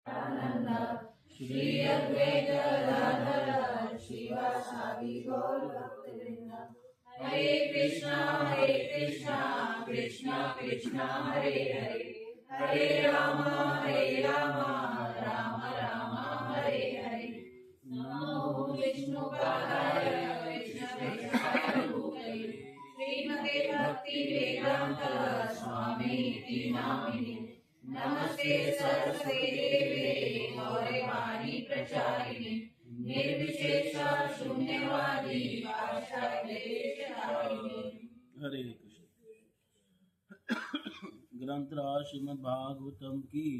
आनंद श्री अद्वैत गदाधर श्रीवासादि गौर भक्तवृंद। हरे कृष्णा कृष्णा कृष्णा हरे हरे, हरे राम राम राम हरे हरे। नमो विष्णुपादाय कृष्णपृष्ठाय भूतले श्रीमते भक्ति वेदांत स्वामीति नामिने। नमस्ते सरस्वती देवे गौरवाणी प्रचारिणे, निर्विशेष शून्यवादी पाश्चात्य। हरे कृष्ण। ग्रंथराज श्रीमद् भागवतम की,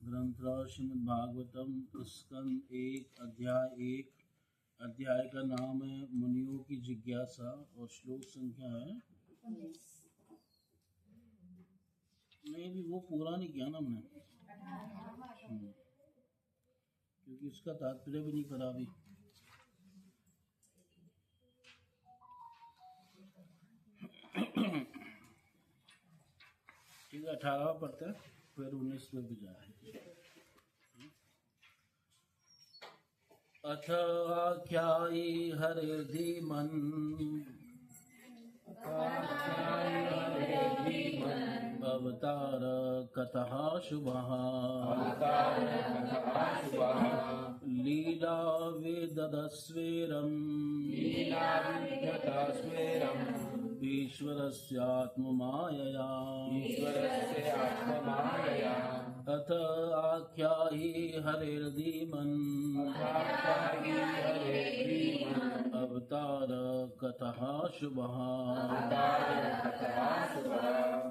ग्रंथराज श्रीमद् भागवतम स्कंद 1 अध्याय 1। अध्याय का नाम है मुनियों की जिज्ञासा और श्लोक संख्या है 19। नहीं भी वो पूरा नहीं किया ना हमने, क्योंकि इसका तात्पर्य भी नहीं करा अभी। ठीक है, 18 पढ़ते हैं फिर 19 में भी जाए। अथ आख्यायी हरे धीमन, अवतार कथः शुभः, लीला विदधस्वेरम् ईश्वरस्यात्ममायया। अथ आख्यायी हरेर्धीमन्, अवतार कथः शुभः,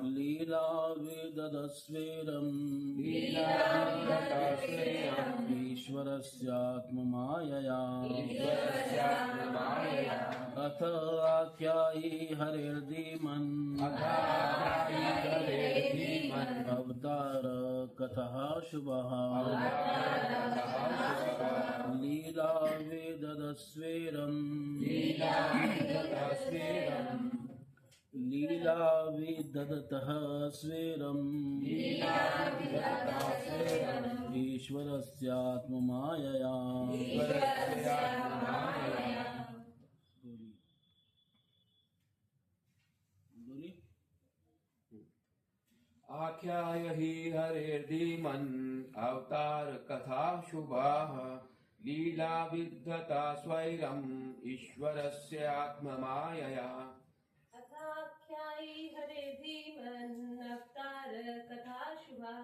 लीला विदधस्वेरम् ईश्वरस्यात्ममायया। अथ आख्यायी हरेर्धीमन्, अवतार कथः शुभः, लीला विदधस्वेरम् लीला विदधतः स्वेरम् ईश्वरस्यात्ममायया। आख्याय हि हरेर्धीमन्, अवतार कथा शुभाः, लीला विद्धता स्वैरम् ईश्वरस्य आत्ममायया। अथाख्यायी हरे धीमन्, अवतार कथा शुभा,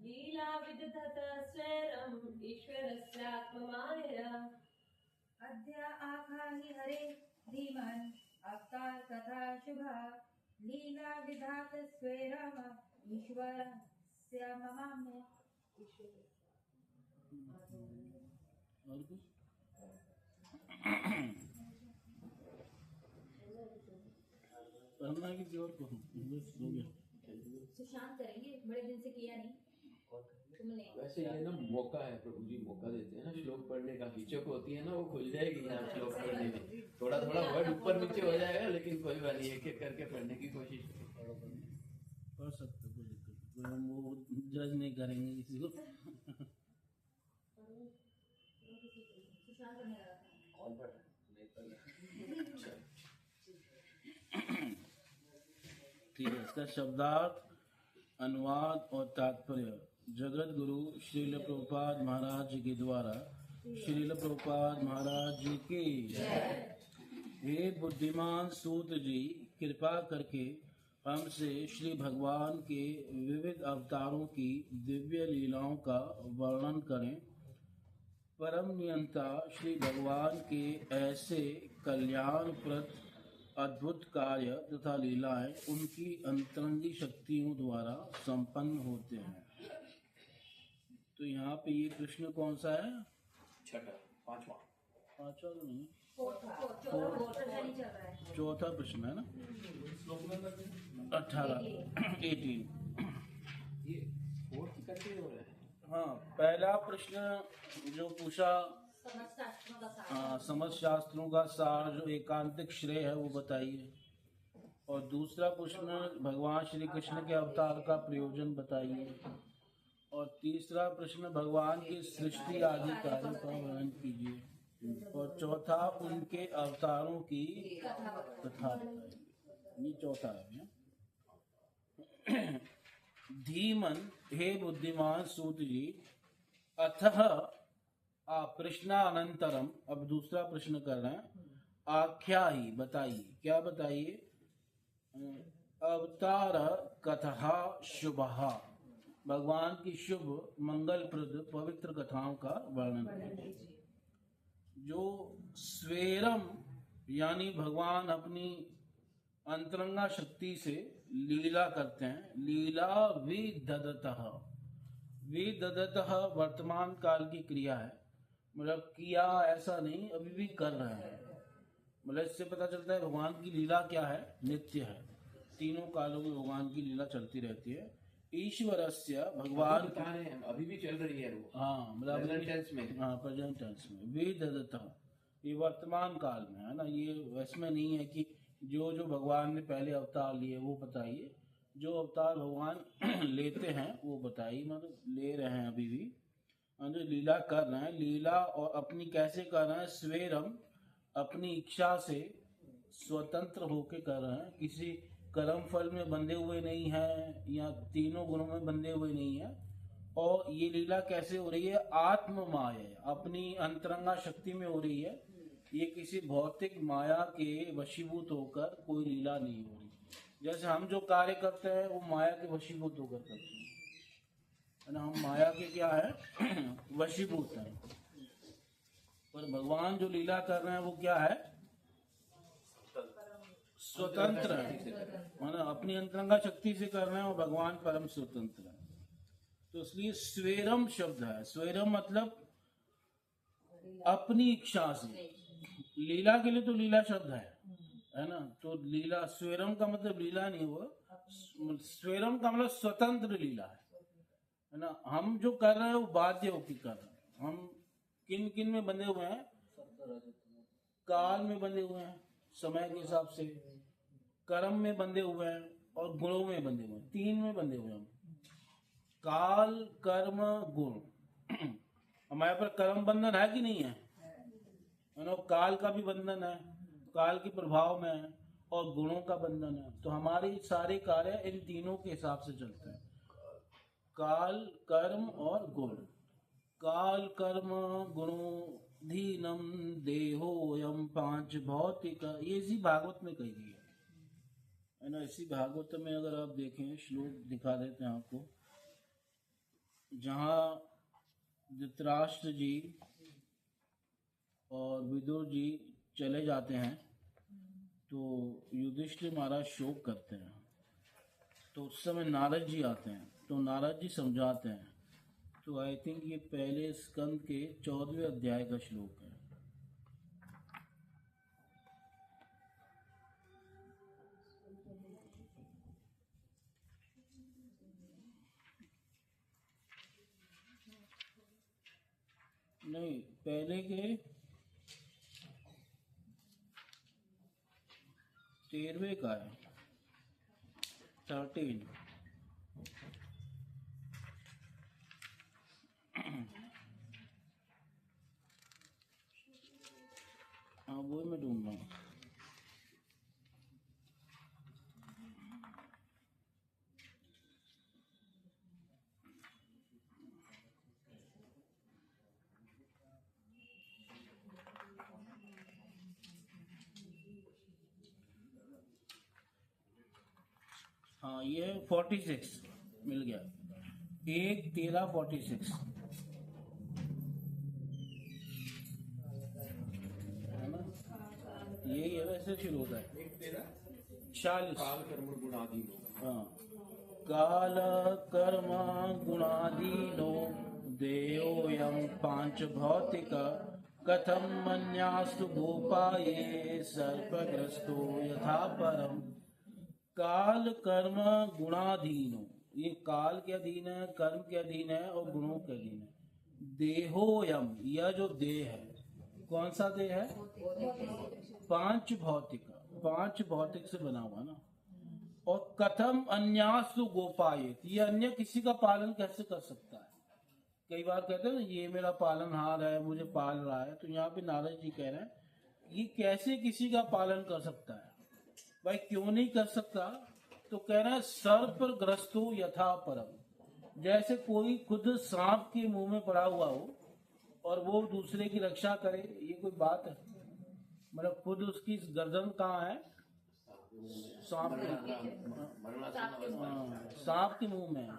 लीला विदधत स्वैरम् ईश्वरस्यात्ममायया। अद्य आख्यायी हरे धीमन्, अवतार कथा शुभा, लीला विधात स्वेरम् ईश्वरस्य ममाम्य। और कुछ पढ़ना है कि और को बस हो गया। सुशांत करेंगे, बड़े दिन से किया नहीं तुमने। वैसे ये ना मौका है, प्रभु जी मौका देते हैं ना श्लोक पढ़ने का। हिचक होती है ना, वो खुल जाएगी यहाँ श्लोक पढ़ने में। थोड़ा थोड़ा वर्ड ऊपर नीचे हो जाएगा, लेकिन कोई बात नहीं, एक एक करके पढ़ने की कोशिश पढ़ सकते, कोई दिक्कत नहीं, हम वो जज नहीं करेंगे किसी को। सुशांत करने लगा था। कौन पढ़ रहा है? नहीं पढ़ रहा। ठीक है, इसका शब्दार्थ, अनुवाद और तात्पर्य जगत गुरु श्रील प्रभुपाद महाराज जी के द्वारा श्रील प्रभुपाद महाराज जी की हे बुद्धिमान सूत जी, कृपा करके हमसे श्री भगवान के विविध अवतारों की दिव्य लीलाओं का वर्णन करें। परम नियंता श्री भगवान के ऐसे कल्याणप्रद अद्भुत कार्य तथा लीलाएं उनकी अंतरंगी शक्तियों द्वारा संपन्न होते हैं। तो यहाँ पे ये प्रश्न कौन सा है? छठा, पांचवा तो नहीं, चौथा चौथा प्रश्न है ना, 18 ये फोर्थ कैसे हो रहा है? हाँ, पहला प्रश्न जो पूछा समस्त शास्त्रों का सार जो एकांतिक श्रेय है वो बताइए, और दूसरा प्रश्न भगवान श्री कृष्ण के अवतार का प्रयोजन बताइए, तीसरा प्रश्न भगवान की सृष्टि आदि कार्यों का वर्णन कीजिए। और चौथा उनके अवतारों की कथा बताइए। ये चौथा है। धीमन, हे बुद्धिमान सूत जी, अतः प्रश्नानंतरम, अब दूसरा प्रश्न कर रहे हैं, आख्या ही बताइए। क्या बताइए? अवतार कथा शुभहा, भगवान की शुभ मंगलप्रद पवित्र कथाओं का वर्णन कीजिए। जो स्वेरम यानी भगवान अपनी अंतरंगा शक्ति से लीला करते हैं। लीला विदधतः, विदधतः वर्तमान काल की क्रिया है, मतलब किया ऐसा नहीं, अभी भी कर रहे हैं। मतलब इससे पता चलता है भगवान की लीला क्या है, नित्य है। तीनों कालों में भगवान की लीला चलती रहती है। ईश्वरस्य, भगवान बता रहे हैं अभी भी चल रही है वो। हाँ, मतलब प्रेजेंट टेंस में। हाँ, प्रेजेंट टेंस में। विदधतः ये वर्तमान काल में है ना, ये वैसमें नहीं है कि जो जो भगवान ने पहले अवतार लिए वो बताइए। जो अवतार भगवान लेते हैं वो बताइए, मतलब ले रहे हैं अभी भी, जो लीला कर रहे हैं। लीला और अपनी कैसे कर रहे हैं? स्वेरम, अपनी इच्छा से स्वतंत्र होके कर रहे हैं। किसी कर्म फल में बंधे हुए नहीं है या तीनों गुणों में बंधे हुए नहीं है। और ये लीला कैसे हो रही है? आत्म माया, अपनी अंतरंगा शक्ति में हो रही है। ये किसी भौतिक माया के वशीभूत होकर कोई लीला नहीं हो रही। जैसे हम जो कार्य करते हैं वो माया के वशीभूत होकर करते हैं, है ना। हम माया के क्या है? वशीभूत हैं। पर भगवान जो लीला कर रहे हैं वो क्या है? स्वतंत्र है ना, अपनी अंतरंगा शक्ति से कर रहे हैं और भगवान परम स्वतंत्र है। तो इसलिए स्वेरम शब्द है। स्वेरम मतलब अपनी इच्छा से। लीला के लिए तो लीला शब्द है ना। तो लीला, स्वेरम का मतलब लीला नहीं हुआ, स्वेरम का मतलब स्वतंत्र लीला है ना। हम जो कर रहे हैं वो बाध्य होकर कर रहे हैं। हम किन किन में बंधे हुए हैं? काल में बंधे हुए हैं, समय के हिसाब से। कर्म में बंधे हुए हैं और गुणों में बंधे हुए हैं। तीन में बंधे हुए हैं, काल, कर्म, गुण। हमारे पर कर्म बंधन है कि नहीं है? काल का भी बंधन है, काल के प्रभाव में है, और गुणों का बंधन है। तो हमारे सारे कार्य इन तीनों के हिसाब से चलते हैं, काल, कर्म और गुण। काल, कर्म, गुणों धीनम देहो यम पांच भौतिक, ये इसी भागवत में कही गई है ना। इसी भागवत में अगर आप देखें, श्लोक दिखा देते हैं आपको, जहाँ धृतराष्ट्र जी और विदुर जी चले जाते हैं तो युधिष्ठिर महाराज शोक करते हैं। तो उस समय नारद जी आते हैं, तो नारद जी समझाते हैं। तो आई थिंक ये पहले स्कंद के 14वें अध्याय का श्लोक है। नहीं, पहले के 13वें का है, 13। हाँ, वो मैं ढूंढ रहा हूँ। हाँ, ये 46 मिल गया, 1:13:46 है ना। यही है, वैसे शुरू होता है 40। काल कर्म गुणाधीनो। हाँ, काल कर्म गुणाधीनो देयोयम पांच भौतिक कथम मन्यास्तु गोपाये सर्पग्रस्तो यथा परम। काल कर्म गुणाधीनो, ये काल के अधीन है, कर्म के अधीन है और गुणों के अधीन है। देहोयम, यह जो देह है, कौन सा देह है? पांच भौतिक, पांच भौतिक से बना हुआ ना। और कथम अन्यासु गोपायेत, ये अन्य किसी का पालन कैसे कर सकता है? कई बार कहते हैं ना ये मेरा पालनहार है, मुझे पाल रहा है। तो यहाँ पे नारद जी कह रहे हैं ये कैसे किसी का पालन कर सकता है? भाई क्यों नहीं कर सकता? तो कह रहे हैं सर्प ग्रस्तो यथा परम। जैसे कोई खुद सांप के मुंह में पड़ा हुआ हो और वो दूसरे की रक्षा करे, ये कोई बात है? मतलब खुद उसकी गर्दन कहाँ है? सांप सांप के मुंह में है,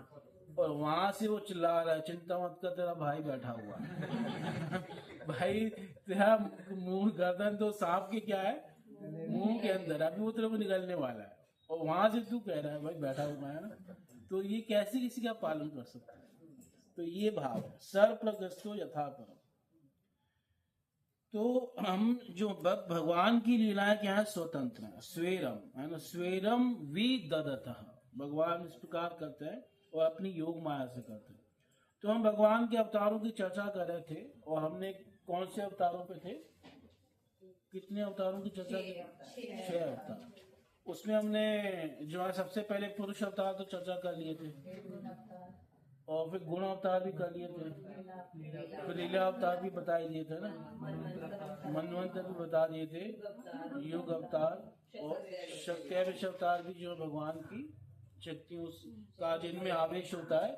और वहां से वो चिल्ला रहा है चिंता मत कर तेरा भाई बैठा हुआ है। भाई तेरा मुंह गर्दन तो सांप के क्या है? मुंह के अंदर, अभी वो तेरे को निकलने वाला है, और वहां से तू कह रहा है भाई बैठा हुआ है ना। तो ये कैसे किसी का पालन कर सकता है? तो ये भाव है सर्पग्रस्तो यथा परम। तो हम जो भगवान की लीलाएं क्या है? स्वतंत्र है, स्वेरम है ना, स्वेरम विदधतः। भगवान इस प्रकार करते हैं और अपनी योग माया से करते हैं। तो हम भगवान के अवतारों की चर्चा कर रहे थे, और हमने कौन से अवतारों पे थे? कितने अवतारों की चर्चा की? 6 अवतार। उसमें हमने जो है सबसे पहले पुरुष अवतार तो चर्चा कर लिए थे, और फिर गुण अवतार भी कर लिए थे, फिर लीला अवतार भी बता ही दिए थे ना, मनवंतर भी बता दिए थे, युग अवतार और शक्त्यावेश अवतार भी जो भगवान की शक्तियों का जिनमें आवेश होता है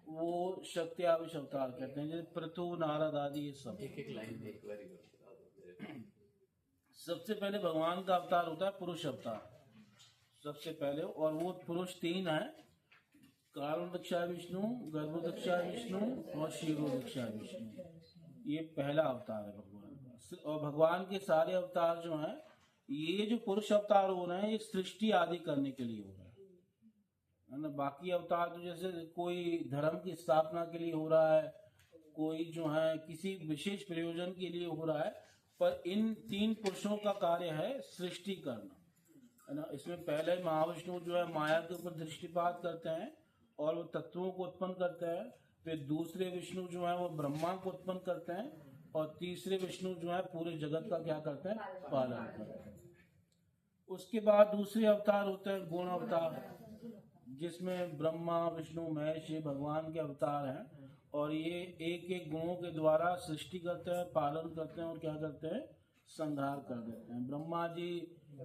वो शक्त्यावेश अवतार कहते हैं, जैसे पृथु नारद आदि ये सब। एक लाइन एक बार सबसे पहले भगवान का अवतार होता है पुरुष अवतार सबसे पहले, और वो पुरुष 3 है, कारणदक्षा विष्णु, गर्भदक्षा विष्णु और शिरोदक्षा विष्णु। ये पहला अवतार है भगवान का। और भगवान के सारे अवतार जो हैं, ये जो पुरुष अवतार हो रहे हैं ये सृष्टि आदि करने के लिए हो रहा है ना। बाकी अवतार तो जैसे कोई धर्म की स्थापना के लिए हो रहा है, कोई जो है किसी विशेष प्रयोजन के लिए हो रहा है, पर इन 3 पुरुषों का कार्य है सृष्टि करना, है ना। इसमें पहले महाविष्णु जो है माया के ऊपर दृष्टिपात करते हैं और वो तत्वों को उत्पन्न करते हैं। फिर दूसरे विष्णु जो है वो ब्रह्मा को उत्पन्न करते हैं, और तीसरे विष्णु जो है पूरे जगत का क्या करते हैं? पालन करते हैं। उसके बाद दूसरे अवतार होते हैं गुण अवतार, जिसमें ब्रह्मा विष्णु महेश ये भगवान के अवतार हैं, और ये एक एक गुणों के द्वारा सृष्टि करते हैं, पालन करते हैं और क्या करते हैं? संहार कर देते हैं। ब्रह्मा जी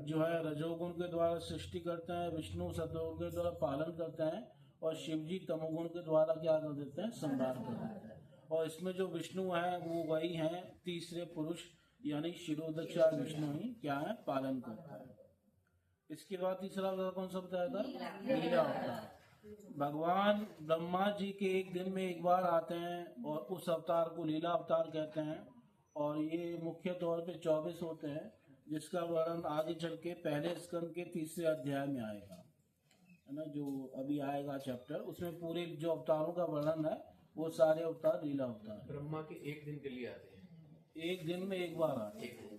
जो है रजोगुण के द्वारा सृष्टि करते हैं, विष्णु सतोगुण के द्वारा पालन करते हैं, और शिव जी तमोगुण के द्वारा क्या कर देते हैं? संहार कर देते हैं। और इसमें जो विष्णु है वो वही हैं तीसरे पुरुष, यानी शिरोदक्षा विष्णु ही क्या है? पालन करता है। इसके बाद तीसरा अवतार कौन सा बताया था? लीला अवतार। भगवान ब्रह्मा जी के एक दिन में एक बार आते हैं, और उस अवतार को लीला अवतार कहते हैं, और ये मुख्य तौर पे 24 होते हैं, जिसका वर्णन आगे चल के पहले स्कंद के 3रे अध्याय में आएगा, है ना। जो अभी आएगा चैप्टर, उसमें पूरे जो अवतारों का वर्णन है वो सारे अवतार लीला अवतार। ब्रह्मा के एक दिन के लिए आते हैं, एक दिन में एक बार आते हैं।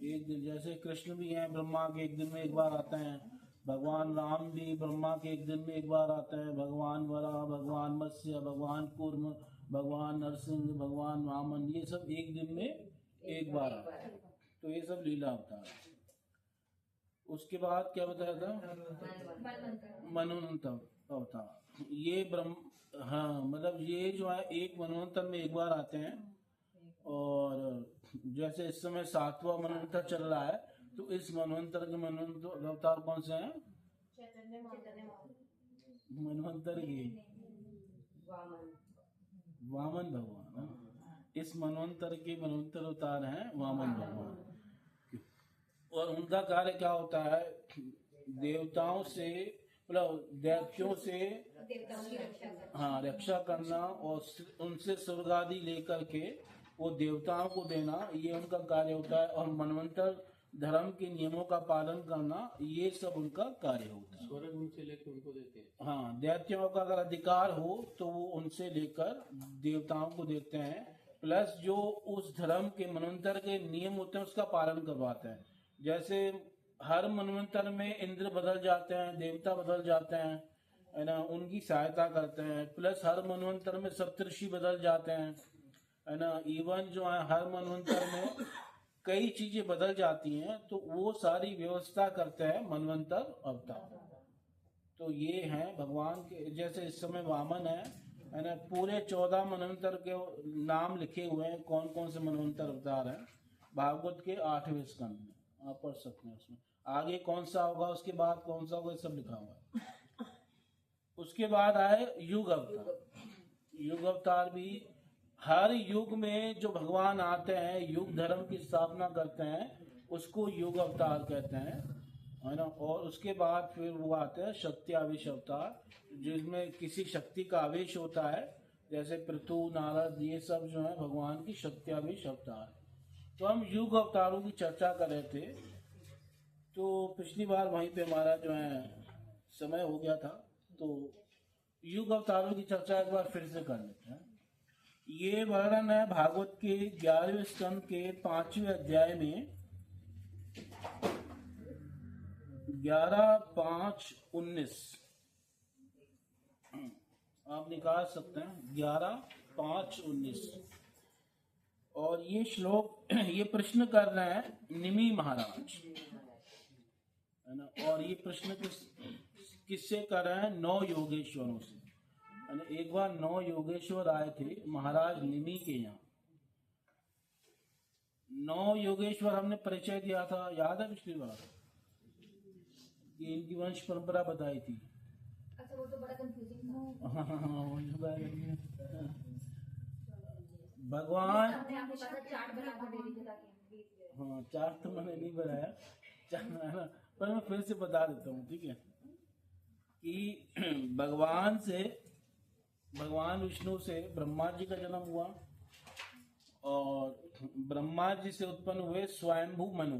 एक दिन जैसे कृष्ण भी हैं, ब्रह्मा के एक दिन में एक बार आते हैं। भगवान राम भी ब्रह्मा के एक दिन में एक बार आते हैं। भगवान वराह, भगवान मत्स्य, भगवान कूर्म, भगवान नरसिंह, भगवान वामन, ये सब एक दिन में एक बार आते हैं। तो ये सब लीला अवतार है। उसके बाद क्या बताया था? मनवंतर अवतार। ये हाँ, मतलब ये जो है एक मनवंतर में एक बार आते हैं, और जैसे इस समय 7वां मनवंतर चल रहा है, तो इस मनवंतर के मनवंतर अवतार कौन से हैं? मनवंतर के वामन भगवान, हाँ। इस मनवंतर के मनवंतर अवतार हैं वामन भगवान, और उनका कार्य क्या होता है? देवताओं से मतलब दैत्यों से हाँ रक्षा करना, और उनसे स्वर्ग आदि लेकर के वो देवताओं को देना, ये उनका कार्य होता है। और मनवंतर धर्म के नियमों का पालन करना, ये सब उनका कार्य होता है। स्वर्ग उनसे लेकर उनको देते हैं। हाँ, दैत्यों का अगर अधिकार हो तो वो उनसे लेकर देवताओं को देते हैं, प्लस जो उस धर्म के मनवंतर के नियम होते हैं उसका पालन करवाते हैं। जैसे हर मनवंतर में इंद्र बदल जाते हैं, देवता बदल जाते हैं, है ना, उनकी सहायता करते हैं। प्लस हर मनवंतर में सप्तऋषि बदल जाते हैं, है ना। इवन जो है हर मनवंतर में कई चीजें बदल जाती हैं, तो वो सारी व्यवस्था करते हैं मनवंतर अवतार। तो ये हैं भगवान के। जैसे इस समय वामन है, है ना, पूरे 14 मनवंतर के नाम लिखे हुए हैं, कौन कौन से मनवंतर अवतार हैं भागवत के 8वें स्कंद में, आप पढ़ सकते हैं। उसमें आगे कौन सा होगा, उसके बाद कौन सा होगा, सब लिखा हुआ है। उसके बाद आए युग अवतार। युग अवतार भी हर युग में जो भगवान आते हैं, युग धर्म की स्थापना करते हैं, उसको युग अवतार कहते हैं, है ना। और उसके बाद फिर वो आते हैं शक्ति आवेश अवतार, जिसमें किसी शक्ति का आवेश होता है, जैसे पृथु, नारद, ये सब जो है भगवान की शक्ति आवेश अवतार। तो हम युग अवतारों की चर्चा कर रहे थे, तो पिछली बार वहीं पे हमारा जो है समय हो गया था, तो युग अवतारों की चर्चा एक बार फिर से कर लेते हैं। ये वर्णन है भागवत के 11वें स्कंद के 5वें अध्याय में, 11:5-19 आप निकाल सकते हैं, 11:5-19। और ये श्लोक ये प्रश्न कर रहे हैं निमि महाराज, है ना। और ये प्रश्न किससे कर रहे हैं, 9 योगेश्वरों से, है ना। एक बार 9 योगेश्वर आए थे महाराज निमि के यहाँ। 9 योगेश्वर हमने परिचय दिया था, याद है पिछली बार, कि इनकी वंश परंपरा बताई थी। अच्छा, वो तो बड़ा कंफ्यूजिंग भगवान, हमने आपको पता चार्ट बना कर दे दी ताकि हाँ चार्ट तो मैंने नहीं बनाया, है ना, पर मैं फिर से बता देता हूँ, ठीक है। कि भगवान विष्णु से ब्रह्मा जी का जन्म हुआ, और ब्रह्मा जी से उत्पन्न हुए स्वयंभू मनु,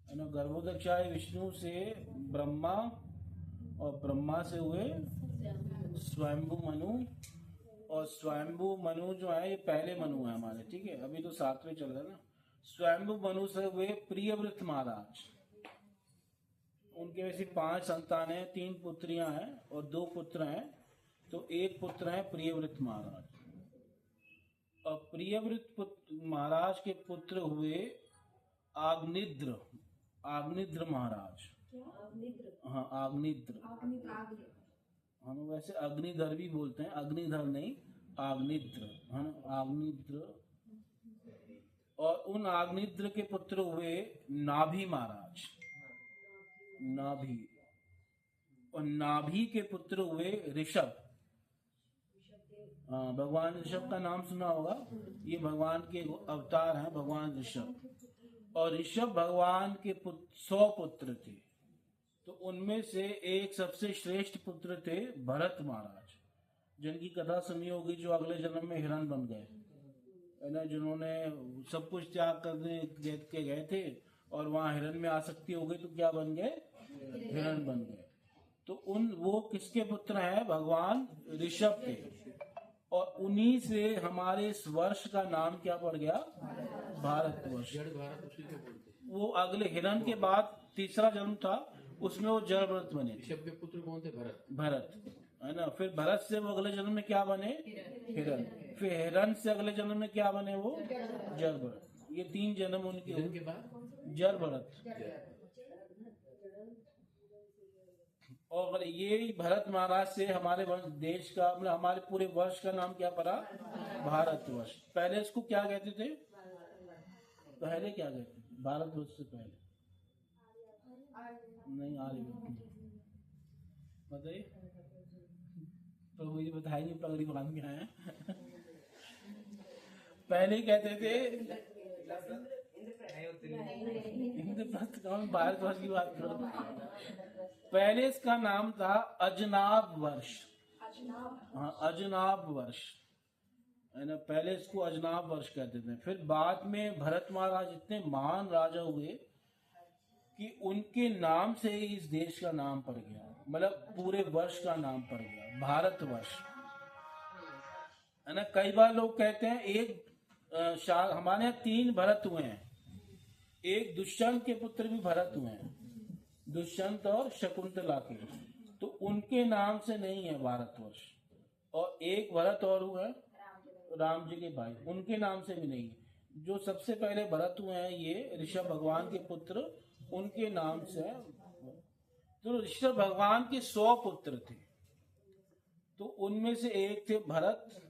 है ना। गर्भोदक्षाय विष्णु से ब्रह्मा, और ब्रह्मा से हुए स्वयंभू मनु। और स्वयंभू मनु जो है ये पहले मनु है हमारे, ठीक है, अभी तो 7वें चल रहा है ना। स्वयंभू मनु से हुए प्रियव्रत महाराज, उनके वैसे 5 संतान हैं, 3 पुत्रियां हैं और 2 पुत्र हैं। तो एक पुत्र है प्रियव्रत महाराज, और प्रियव्रत महाराज के पुत्र हुए आग्निद्र महाराज। हाँ आग्निद्र, हम वैसे अग्निधर भी बोलते हैं, अग्निधर नहीं आग्निद्र, है ना, आग्निद्र। और उन आग्निद्र के पुत्र हुए नाभि महाराज, नाभि। और नाभि के पुत्र हुए ऋषभ। हाँ, भगवान ऋषभ का नाम सुना होगा, ये भगवान के अवतार हैं भगवान ऋषभ। और ऋषभ भगवान के 100 पुत्र थे, तो उनमें से एक सबसे श्रेष्ठ पुत्र थे भरत महाराज, जिनकी कथा सुनी होगी, जो अगले जन्म में हिरण बन गए, है ना, जिन्होंने सब कुछ त्याग करने के गए थे और वहां हिरण में आसक्ति हो गई, तो क्या बन गए, हिरण बन गए। तो वो किसके पुत्र हैं, भगवान ऋषभ के। और उन्हीं से हमारे इस वर्ष का नाम क्या पड़ गया, भारतवर्ष। जड़ भारत उसी को बोलते हैं। वो अगले हिरण के बाद तीसरा जन्म था, उसमें वो जड़ भरत बने। ऋषभ के पुत्र कौन थे, भरत, है ना। फिर भरत से वो अगले जन्म में क्या बने, हिरण। फिर हिरण से अगले जन्म में क्या बने, वो जड़ भरत। ये 3 जन्म उनके। हिरण के बाद जड़ भरत। और ये भरत महाराज से हमारे देश का, मतलब हमारे पूरे वर्ष का नाम क्या पड़ा, भारतवर्ष। पहले इसको क्या कहते थे, पहले क्या कहते थे, भारतवर्ष से पहले नहीं, आर्य बताइए, तो मुझे बताइए, पगड़ी बांध के आए हैं। पहले कहते थे इंद्रप्रस्थ का, भारतवर्ष की बात करो। पहले इसका नाम था अजनाब वर्ष। हाँ, अजनाब वर्ष, है ना। पहले इसको अजनाब वर्ष कहते थे। फिर बाद में भरत महाराज इतने महान राजा हुए कि उनके नाम से ही इस देश का नाम पड़ गया, मतलब पूरे वर्ष का नाम पड़ गया भारतवर्ष, है ना। कई बार लोग कहते हैं हमारे यहाँ 3 भरत हुए हैं, एक दुष्यंत के पुत्र भी भरत हुए हैं, दुष्यंत और शकुंतला के, तो उनके नाम से नहीं है भारतवर्ष। और एक भरत और हुआ राम जी के भाई, उनके नाम से भी नहीं है। जो सबसे पहले भरत हुए हैं ये ऋषभ भगवान के पुत्र, उनके नाम से। तो ऋषभ भगवान के 100 पुत्र थे, तो उनमें से एक थे भरत,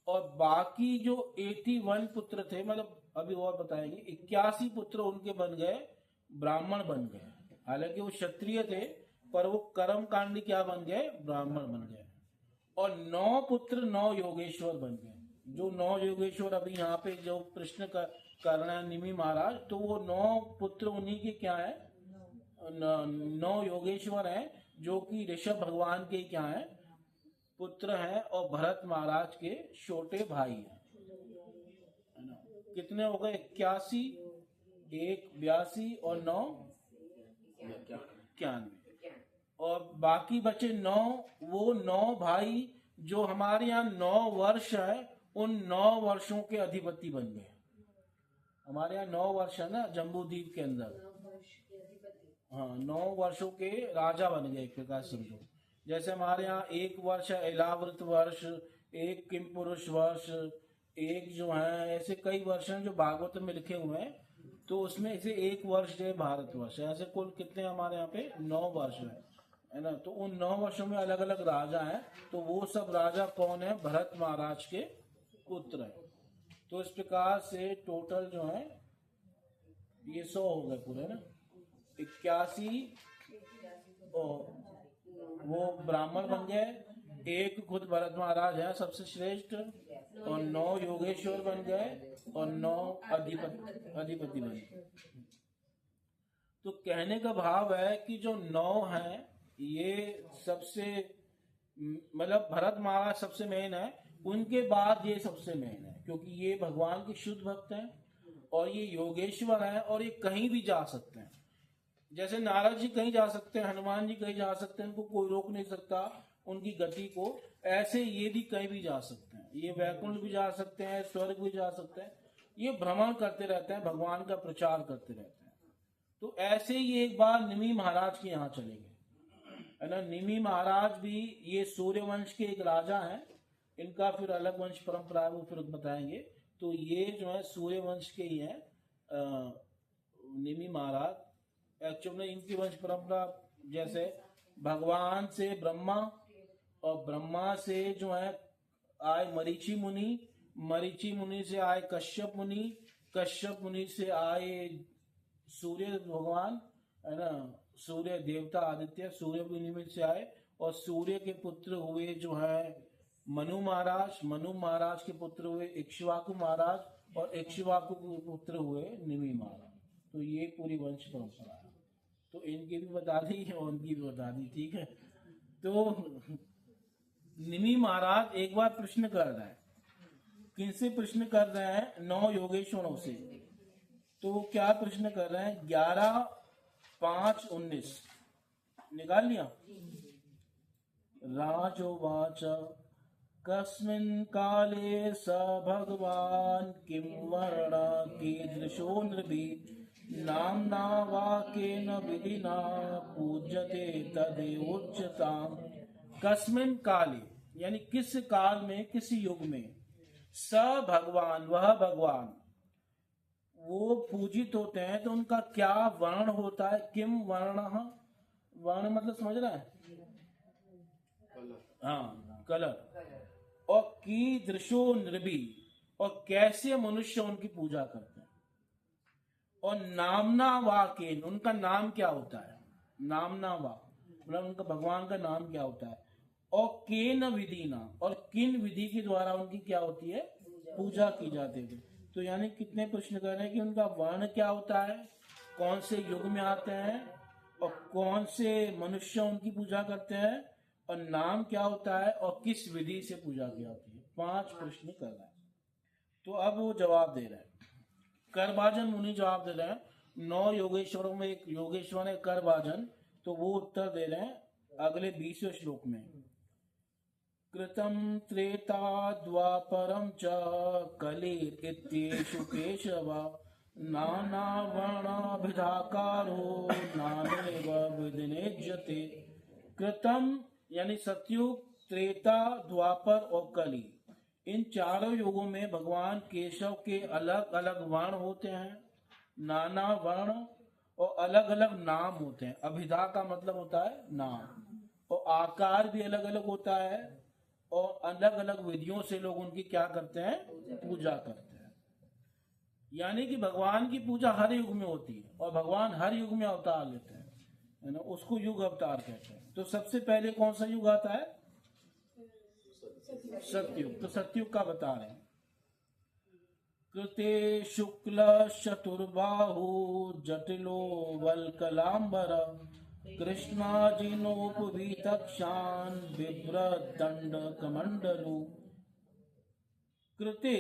और बाकी जो 81 पुत्र थे, मतलब अभी और बताएंगे, 81 पुत्र उनके बन गए ब्राह्मण बन गए। हालांकि वो क्षत्रिय थे पर वो कर्म कांडी क्या बन गए, ब्राह्मण बन गए। और 9 पुत्र 9 योगेश्वर बन गए। जो 9 योगेश्वर अभी यहाँ पे जो प्रश्न कर रहे हैं निमि महाराज, तो वो 9 पुत्र उन्हीं के क्या है, 9 योगेश्वर हैं, जो कि ऋषभ भगवान के क्या है, पुत्र हैं, और भरत महाराज के छोटे भाई हैं, है ना। कितने हो गए, 81, 1 82 और 9 91। और बाकी बचे 9, वो 9 भाई जो हमारे यहाँ 9 वर्ष है, उन 9 वर्षों के अधिपति बन गए। हमारे यहाँ 9 वर्ष है ना जम्बू द्वीप के अंदर, हाँ 9 वर्षों के राजा बन गए एक प्रकार से समझो। जैसे हमारे यहाँ 1 वर्ष है इलावृत वर्ष, 1 किम पुरुष वर्ष, 1 जो है, ऐसे कई वर्ष हैं जो भागवत में लिखे हुए हैं, तो उसमें से 1 वर्ष जो है भारत वर्ष है। ऐसे कुल कितने हमारे यहाँ पे 9 वर्ष है ना। तो उन 9 वर्षों में अलग अलग राजा हैं, तो वो सब राजा कौन है, भरत महाराज के पुत्र हैं। तो इस प्रकार से टोटल जो है ये 100 हो गए पूरे ना, 81 और वो ब्राह्मण बन गए, 1 खुद भरत महाराज है सबसे श्रेष्ठ, और 9 योगेश्वर बन गए, और 9 अधिपति बन गए। तो कहने का भाव है कि जो 9 हैं ये सबसे, मतलब भरत महाराज सबसे मेन है, उनके बाद ये सबसे मेन है, क्योंकि ये भगवान के शुद्ध भक्त हैं और ये योगेश्वर हैं, और ये कहीं भी जा सकते हैं। जैसे नारद जी कहीं जा सकते हैं, हनुमान जी कहीं जा सकते हैं, उनको कोई रोक नहीं सकता उनकी गति को, ऐसे ये भी कहीं भी जा सकते हैं। ये वैकुंठ भी जा सकते हैं, स्वर्ग भी जा सकते हैं, ये भ्रमण करते रहते हैं, भगवान का प्रचार करते रहते हैं। तो ऐसे ही एक बार निमि महाराज के यहाँ चले गए, है ना। निमि महाराज भी ये सूर्य वंश के एक राजा हैं, इनका फिर अलग वंश परंपरा है, वो फिर बताएंगे। तो ये जो है सूर्य वंश के ही हैं निमि महाराज। एक्चुअली में इनकी वंश परंपरा जैसे भगवान से ब्रह्मा, और ब्रह्मा से जो है आए मरीचि मुनि, मरीचि मुनि से आए कश्यप मुनि, कश्यप मुनि से आए सूर्य भगवान, है ना, सूर्य देवता आदित्य, सूर्य मुनि से आए, और सूर्य के पुत्र हुए जो है मनु महाराज, मनु महाराज के पुत्र हुए इक्ष्वाकु महाराज, और इक्ष्वाकु के पुत्र हुए निमि महाराज। तो ये पूरी वंश परंपरा है। तो इनकी भी बता दी और उनकी भी बता दी, ठीक है। तो निमि महाराज एक बार प्रश्न कर रहे हैं, किनसे प्रश्न कर रहे हैं, 9 योगेश्वरों से। तो वो क्या प्रश्न कर रहे हैं, 11-5-19 निकाल लिया। राजोवाच कस्मिन् काले स भगवान् किं वर्ण कीदृशो नृभिः नाम्ना वा केन विधिना पूज्यते तदेवोच्यताम्। कस्मिन् काले यानी किस काल में, किस युग में, स भगवान वह भगवान वो पूजित होते हैं, तो उनका क्या वर्ण होता है, किम वर्ण, वर्ण मतलब समझ रहा है, हाँ कलर, और कीदृशो नृभि, और कैसे मनुष्य उनकी पूजा करते हैं, और नामना वा केन उनका नाम क्या होता है, नामना वा मतलब उनका भगवान का नाम क्या होता है, और केन विधिना और किन विधि के द्वारा उनकी क्या होती है, पूजा की जाती है। तो यानी कितने प्रश्न कर रहे हैं कि उनका वर्ण क्या होता है, कौन से युग में आते हैं, और कौन से मनुष्य उनकी पूजा करते हैं, और नाम क्या होता है, और किस विधि से पूजा की जाती है। 5 प्रश्न कर रहे हैं। तो अब वो जवाब दे रहे हैं। करभाजन मुनि जवाब दे रहे हैं। 9 योगेश्वरों में एक योगेश्वर है करभाजन, तो वो उत्तर दे रहे हैं अगले 20वें श्लोक में। कृतं त्रेता द्वापरं च कलिर् इत्येषु केशव नाना वर्णाभिधाकारो नानेव विधिनेज्यते। कृतं यानी सतयुग, त्रेता, द्वापर और कली, इन चारों युगों में भगवान केशव के अलग अलग वर्ण होते हैं, नाना वर्ण, और अलग अलग नाम होते हैं। अभिधा का मतलब होता है नाम, और आकार भी अलग अलग होता है, और अलग अलग विधियों से लोग उनकी क्या करते हैं, पूजा करते हैं। यानी कि भगवान की पूजा हर युग में होती है और भगवान हर युग में अवतार लेते हैं, है ना, उसको युग अवतार कहते हैं। तो सबसे पहले कौन सा युग आता है, सतयुग। तो सतयुग का बता रहे हैं, कृते शुक्ल चतुर्बाहु जटिलो वल्कलांबर कृष्णाजिनोपवीतक्षान बिभ्र दंड कमंडलु। कृते,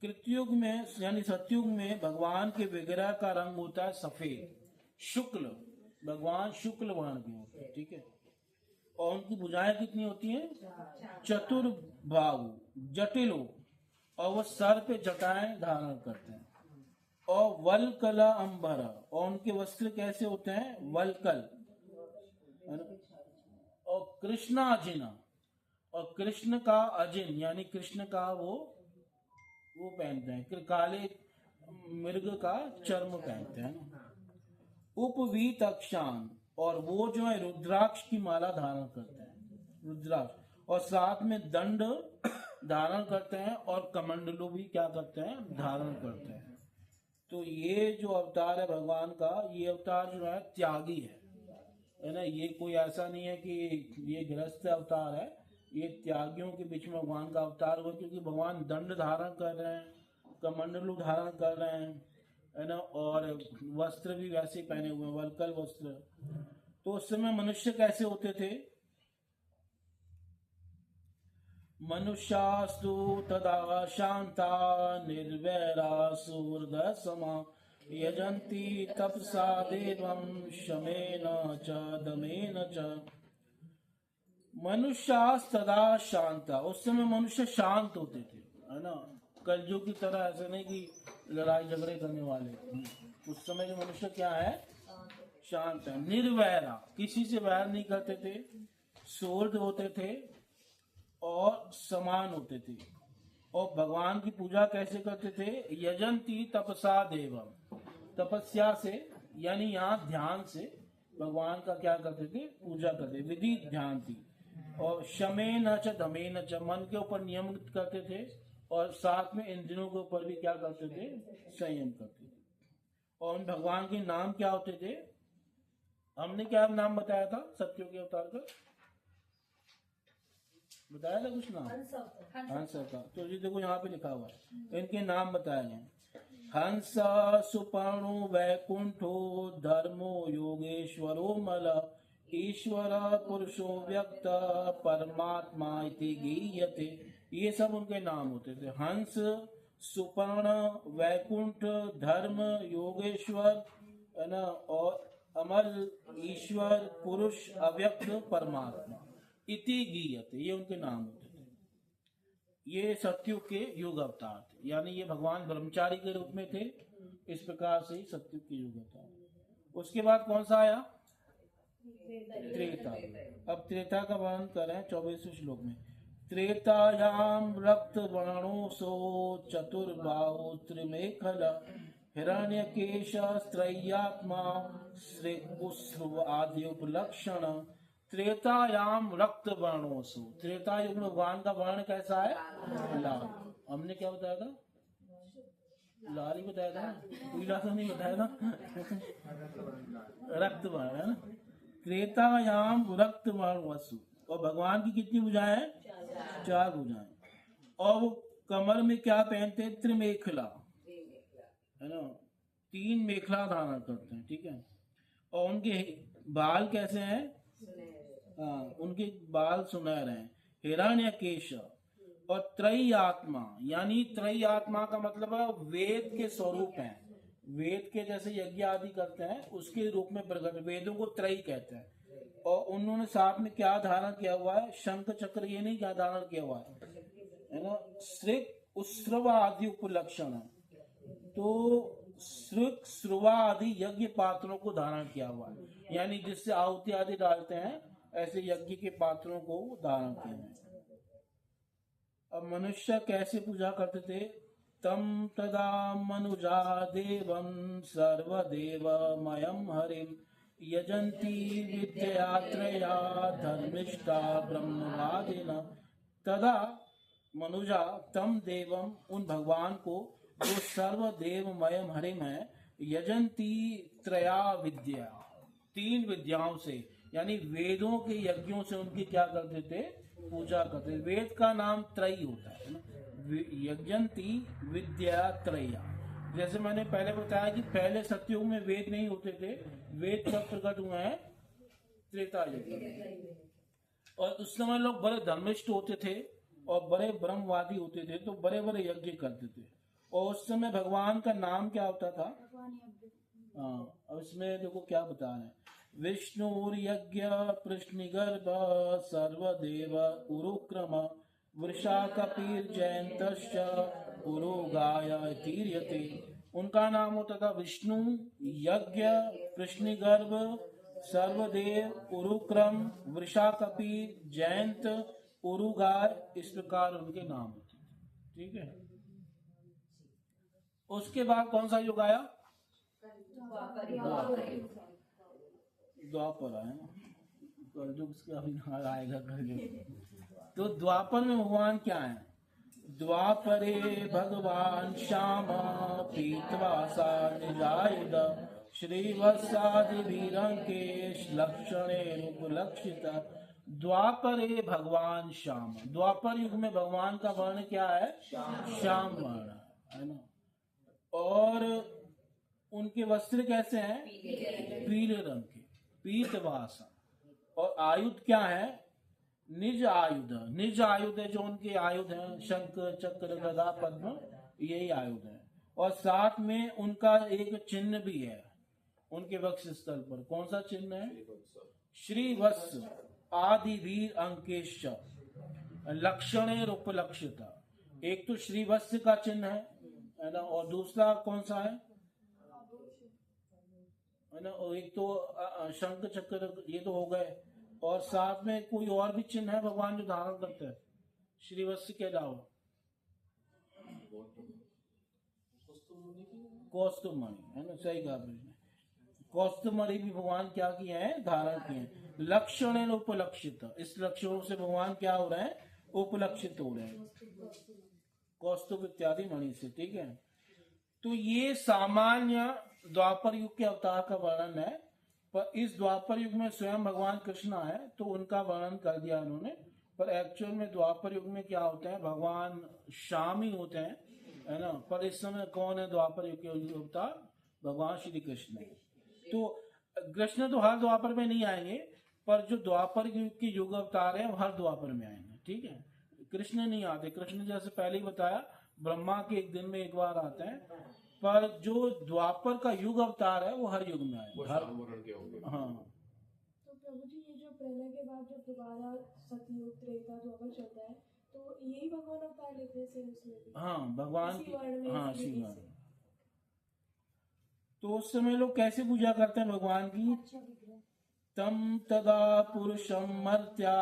कृतयुग में यानी सतयुग में भगवान के विग्रह का रंग होता है सफेद, शुक्ल, भगवान शुक्ल वर्ण के होते हैं, ठीक है। और उनकी भुजाएं कितनी होती हैं, चतुर्बाहु जटिलो, और वो सर पे जटाएं धारण करते हैं। और वलकला अंबर, और उनके वस्त्र कैसे होते हैं, वलकल, है ना। और कृष्णाजिना, और कृष्ण का अजिन यानी कृष्ण का वो पहनते हैं, काले मृग का चर्म पहनते हैं ना। उपवीत अक्षान, और वो जो है रुद्राक्ष की माला धारण करते हैं, रुद्राक्ष, और साथ में दंड धारण करते हैं, और कमंडलू भी क्या करते हैं, धारण करते हैं। तो ये जो अवतार है भगवान का, ये अवतार जो है त्यागी है ना। ये कोई ऐसा नहीं है कि ये गृहस्थ अवतार है, ये त्यागियों के बीच में भगवान का अवतार हुआ, क्योंकि भगवान दंड धारण कर रहे हैं, कमंडलू धारण कर रहे हैं, है ना, और वस्त्र भी वैसे ही पहने हुए हैं, वल्कल वस्त्र। तो उस समय मनुष्य कैसे होते थे, मनुष्यास्तु तदा शांता निर्वैरा सुहृदय समा यजन्ति तपसा देवं शमेन च दमेन च। मनुष्यास तदा शांता, उस समय मनुष्य शांत होते थे, है ना। कलयुग की तरह ऐसा नहीं कि लड़ाई झगड़े करने वाले, उस समय जो मनुष्य क्या है, शांत है। निर्वैरा, किसी से वैर नहीं करते थे, सुहृद होते थे और समान होते थे। और भगवान की पूजा कैसे करते थे, यजंती तपसा देवम, तपस्या से यानी यहाँ ध्यान से भगवान का क्या करते थे, पूजा करते, विधि ध्यान थी। और शमेन च दमेन च, मन के ऊपर नियम करते थे, और साथ में इंद्रियों के ऊपर भी क्या करते थे, संयम करते थे। और उन भगवान के नाम क्या होते थे, हमने क्या नाम बताया था सत्यों के अवतार का, बताया था कुछ नाम, हंस अवतार। तो ये देखो यहाँ पे लिखा हुआ है, इनके नाम बताए हैं, हंस सुपर्णो वैकुंठो धर्मो योगेश्वरो मल ईश्वर पुरुषो व्यक्त परमात्मा इति गीयते। ये सब उनके नाम होते थे, हंस, सुपर्ण, वैकुंठ, धर्म, योगेश्वर, है ना, और अमल, ईश्वर, पुरुष, अव्यक्त, परमात्मा, इति गीयते, ये उनके नाम होते थे। ये सत्युग के युग अवतार थे, यानी ये भगवान ब्रह्मचारी के रूप में थे। इस प्रकार से ही सत्युग के युग अवतार। उसके बाद कौन सा आया, त्रेता। अब त्रेता का वर्णन कर रहे हैं 24वें श्लोक में। त्रेतायाम रक्त वर्णोसो चतुर्बाहु त्रिमेखल हिरण्यकेश त्रय्यात्मा श्रेकुस्रव आदि उपलक्षण। त्रेतायाम रक्त वर्णोसु, त्रेता युग में भगवान का वर्ण कैसा है, लाल। हमने क्या बताया था, लाल ही बताया था, पीला तो नहीं बताया था रक्त वर्ण, है ना। त्रेतायाम रक्त वर्णोसु, और भगवान की कितनी भुजाएं हैं, 4 भुजाएं। और वो कमर में क्या पहनते हैं, त्रिमेखला, है ना, 3 मेखला धारण करते हैं, ठीक है। और उनके बाल कैसे हैं, हाँ, उनके बाल सुनहरे हैं। हिरण्यकेश, और त्रयी आत्मा, यानी त्रयी आत्मा का मतलब है वेद के स्वरूप हैं, वेद के जैसे यज्ञ आदि करते हैं उसके रूप में प्रकट, वेदों को त्रयी कहते हैं। और उन्होंने साथ में क्या धारण किया हुआ है, शंख चक्र, ये नहीं क्या धारण किया हुआ है ना। श्रिक उस्रव आदि उपलक्षण है, तो श्रिक श्रुवा आदि यज्ञ पात्रों को धारण किया हुआ है, यानी जिससे आहुति आदि डालते हैं, ऐसे यज्ञ के पात्रों को धारण किया है। अब मनुष्य कैसे पूजा करते थे, तम तदा मनुजा देवं सर्वदेवमयं हरिं यजन्ति विद्यात्रया धर्मिष्ठा ब्रह्मवादिनः। तदा मनुजा तम देवम, उन भगवान को जो सर्वदेवमयम हरिमय, यजंती त्रया विद्या, 3 विद्याओं से, यानी वेदों के यज्ञों से उनकी क्या करते थे, पूजा करते। वेद का नाम त्रयी होता है ना, यजंती विद्या त्रया। जैसे मैंने पहले बताया कि पहले सतयुग में वेद नहीं होते थे, वेद कब प्रकट हुए हैं, त्रेता युग में। और उस समय लोग बड़े धर्मिष्ठ होते थे और बड़े ब्रह्मवादी होते थे, तो बड़े बड़े यज्ञ करते थे। और उस समय भगवान का नाम क्या होता था, हाँ, अब इसमें देखो क्या बता रहे हैं, विष्णुर्यज्ञ प्रश्निगर्भ सर्वदेव उरुक्रम वृषा कपिर्जयंतश्च उरुगाय तीर्यते। उनका नाम होता था विष्णु, यज्ञ, कृष्णिगर्भ, सर्वदेव, उरुक्रम, वृषा कपि, जयंत, उरुगाय, इस प्रकार उनके नाम होते थे। ठीक है। उसके बाद कौन सा युग आया, द्वापर आया ना, कलयुग उसका अभी आएगा कलयुग। तो द्वापर में भगवान क्या है, द्वापरे भगवान श्याम पीतवासा निजायुध श्रीवत्सादिभिरंकेश लक्षणे उपलक्षित। द्वापरे भगवान श्याम, द्वापर युग में भगवान का वर्ण क्या है, श्याम वर्ण है ना। और उनके वस्त्र कैसे हैं, पीले रंग के, पीतवासा। और आयुध क्या है, निज आयुध। निज आयुध है जो उनके आयुध हैं, शंख चक्र गदा पद्म, यही आयुध है। और साथ में उनका एक चिन्ह भी है उनके वक्ष स्थल पर। कौन सा चिन्ह है, श्रीवत्स आदि वीर अंकेश लक्षणे उपलक्षिता। एक तो श्रीवत्स का चिन्ह है ना, और दूसरा कौन सा है ना, और एक तो शंख चक्र, ये तो हो गए। और साथ में कोई और भी चिन्ह है भगवान जो धारण करते हैं श्रीवत्स के अलावा, कौस्तुभमणि है ना, सही कहा आपने। कौस्तुभमणि भी भगवान क्या किए हैं, धारण किए हैं। लक्षण उपलक्षित, इस लक्षणों से भगवान क्या हो रहे हैं, उपलक्षित हो रहे हैं, कौस्तुभ इत्यादि मणि से। ठीक है। तो ये सामान्य द्वापर युग के अवतार का वर्णन है। पर इस द्वापर युग में स्वयं भगवान कृष्ण है, तो उनका वर्णन कर दिया उन्होंने। पर एक्चुअल में द्वापर युग में क्या होते हैं, भगवान श्याम ही होते हैं, है ना। पर इस समय कौन है द्वापर युग के अवतार, भगवान श्री कृष्ण है। तो कृष्ण तो हर द्वापर में नहीं आएंगे, पर जो द्वापर युग के युग अवतार है वो हर द्वापर में आएंगे। ठीक है। कृष्ण नहीं आते, कृष्ण जैसे पहले ही बताया ब्रह्मा के एक दिन में एक बार आते हैं, पर जो द्वापर का युग अवतार है वो हर युग में आएगा, हाँ। तो प्रभु जी, ये जो प्रलय के बाद जब दोबारा सतयुग त्रेता द्वापर चलता है, तो यही भगवान अवतार लेते हैं फिर उसमें भी? हाँ, भगवान की, हाँ, इसी इसी वर्ण वर्ण। से। तो उस समय लोग कैसे पूजा करते हैं भगवान की, तम तदा पुरुषम मर्त्या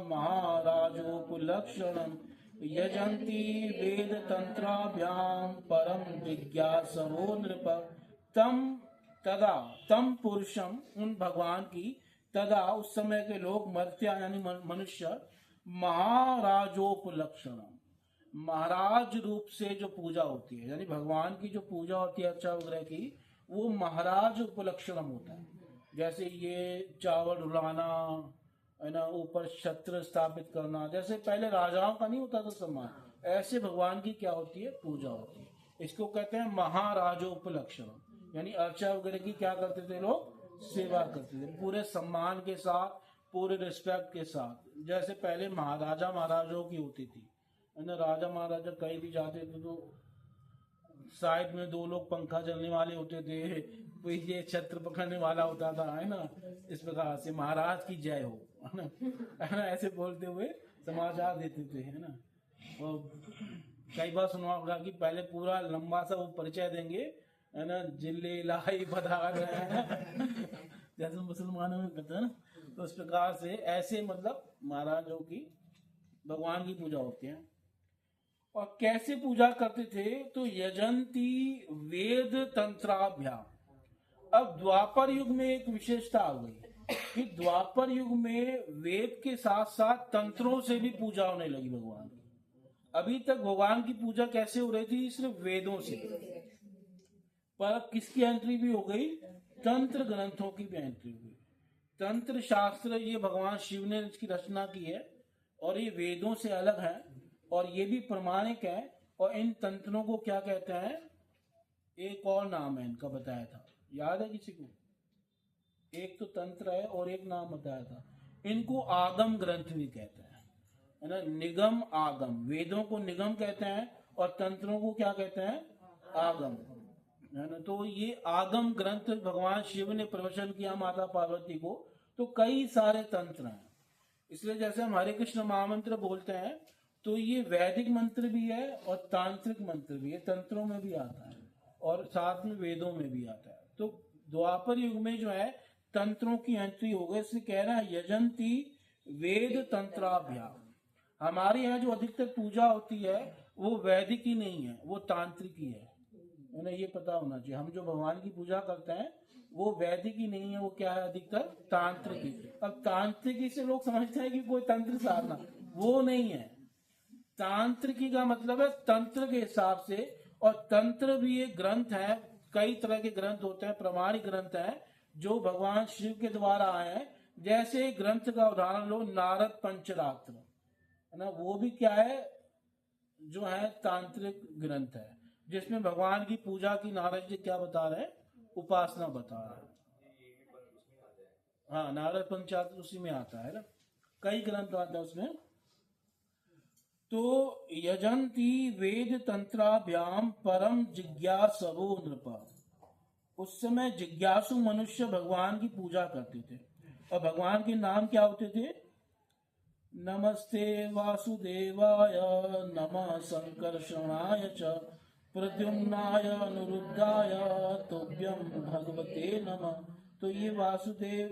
महाराजोपलक्षणम यजंती वेद तंत्राभ्याम परम जिज्ञासवो नृप। तम तदा, तम पुरुषम, उन भगवान की, तदा उस समय के लोग, मर्त्या यानी मनुष्य, महाराजोपलक्षणम, महाराज रूप से जो पूजा होती है, यानी भगवान की जो पूजा होती है अर्चा वगैरह की, वो महाराज उपलक्षणम होता है। जैसे ये चावल रुलाना है ना, ऊपर छत्र स्थापित करना, जैसे पहले राजाओं का नहीं होता था सम्मान, ऐसे भगवान की क्या होती है, पूजा होती है। इसको कहते हैं महाराजोपलक्षणम, यानी अर्चा वगैरह की क्या करते थे लोग, सेवा करते थे पूरे सम्मान के साथ, पूरे रिस्पेक्ट के साथ। जैसे पहले महाराजा महाराजाओं की होती थी, है ना, राजा महाराजा कहीं भी जाते थे तो साइड में 2 लोग पंखा चलने वाले होते थे, कोई ये छत्र पकड़ने वाला होता था, है ना। इस प्रकार से महाराज की जय हो, है ना, ऐसे बोलते हुए समाचार देते थे, है ना। और कई बार सुना होगा कि पहले पूरा लंबा सा वो परिचय देंगे, है ना, जिले लाई पधार जैसे मुसलमानों में कहते हैं ना, तो उस प्रकार से ऐसे मतलब महाराजों की भगवान की पूजा होती है। और कैसे पूजा करते थे, तो यजंती वेद तंत्राभ्याम। अब द्वापर युग में एक विशेषता आ गई, कि द्वापर युग में वेद के साथ साथ तंत्रों से भी पूजा होने लगी भगवान की। अभी तक भगवान की पूजा कैसे हो रही थी? सिर्फ वेदों से, पर अब किसकी एंट्री भी हो गई? तंत्र ग्रंथों की भी एंट्री हो गई। तंत्र शास्त्र ये भगवान शिव ने इसकी रचना की है और ये वेदों से अलग है और ये भी प्रमाणिक है। और इन तंत्रों को क्या कहते हैं? एक और नाम है इनका, बताया था, याद है किसी को? एक तो तंत्र है और एक नाम बताया था। इनको आगम ग्रंथ भी कहते हैं, है ना। निगम आगम, वेदों को निगम कहते हैं और तंत्रों को क्या कहते हैं? आगम, है ना। तो ये आगम ग्रंथ भगवान शिव ने प्रवचन किया माता पार्वती को, तो कई सारे तंत्र हैं। इसलिए जैसे हम हरे कृष्ण महामंत्र बोलते हैं तो ये वैदिक मंत्र भी है और तांत्रिक मंत्र भी है, तंत्रों में भी आता है और साथ में वेदों में भी आता है। तो द्वापर युग में जो है तंत्रों की एंट्री हो गई, इसलिए कह रहा है यजंती वेद तंत्राभ्याम। हमारे यहाँ जो अधिकतर पूजा होती है वो वैदिक ही नहीं है, वो तांत्रिक ही है ना। ये पता होना चाहिए, हम जो भगवान की पूजा करते हैं वो वैदिक ही नहीं है, वो क्या है? अधिकतर तांत्रिक ही। अब तांत्रिकी से लोग समझते हैं कि कोई तंत्र साधना, वो नहीं है। तांत्रिकी का मतलब है तंत्र के हिसाब से, और तंत्र भी एक ग्रंथ है। कई तरह के ग्रंथ होते हैं, प्रमाणिक ग्रंथ है जो भगवान शिव के द्वारा आए हैं। जैसे ग्रंथ का उदाहरण लो, नारद पंचरात्र, है ना, वो भी क्या है? जो है तांत्रिक ग्रंथ है, जिसमें भगवान की पूजा की नारद जी क्या बता रहे हैं? उपासना बता रहे हैं। हाँ, नारद पंचरात्र उसी में आता है ना, कई ग्रंथ आते हैं उसमें। तो यजंती वेद तंत्राभ्याम परम जिज्ञासवो नृपा। उस समय जिज्ञासु मनुष्य भगवान की पूजा करते थे और भगवान के नाम क्या होते थे? नमस्ते वासुदेवाय, नमः संकर्षणाय च, प्रद्युम्नाय अनुरुद्धाय, तुभ्यं भगवते नमः। तो ये वासुदेव,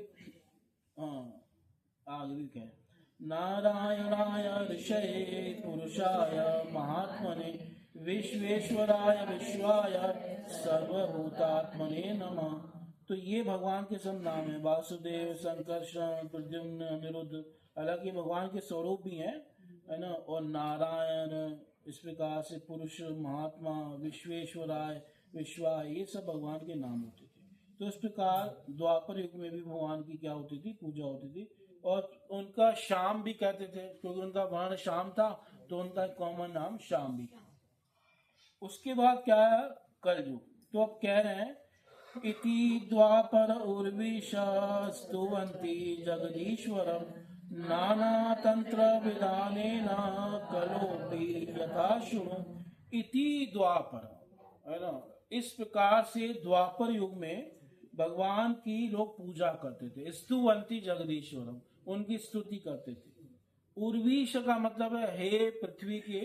आगे भी क्या है? नारायणाय ऋषये पुरुषाय महात्मने, विश्वेश्वराय विश्वाय सर्वभूतात्मने नमः। तो ये भगवान के सब नाम है, वासुदेव, संकर्षण, प्रद्युम्न, अनिरुद्ध। हालांकि भगवान के स्वरूप भी हैं, है ना। और नारायण, इस प्रकार से पुरुष, महात्मा, विश्वेश्वराय, विश्वाय, ये सब भगवान के नाम होते थे। तो इस प्रकार द्वापर युग में भी भगवान की क्या होती थी? पूजा होती थी। और उनका शाम भी कहते थे, क्योंकि उनका वर्ण शाम था, तो उनका कॉमन नाम शाम भी था। उसके बाद क्या है? कलयुग। तो अब कह रहे हैं इति द्वापर उर्विशा स्तुवन्ति जगदीश्वरम, नाना तंत्र विधानेन कलोपि यथा शृणु। इति द्वापर, है ना। इस प्रकार से द्वापर युग में भगवान की लोग पूजा करते थे। स्तुवन्ति जगदीश्वरम, उनकी स्तुति करते थे। उर्वीश का मतलब है हे पृथ्वी के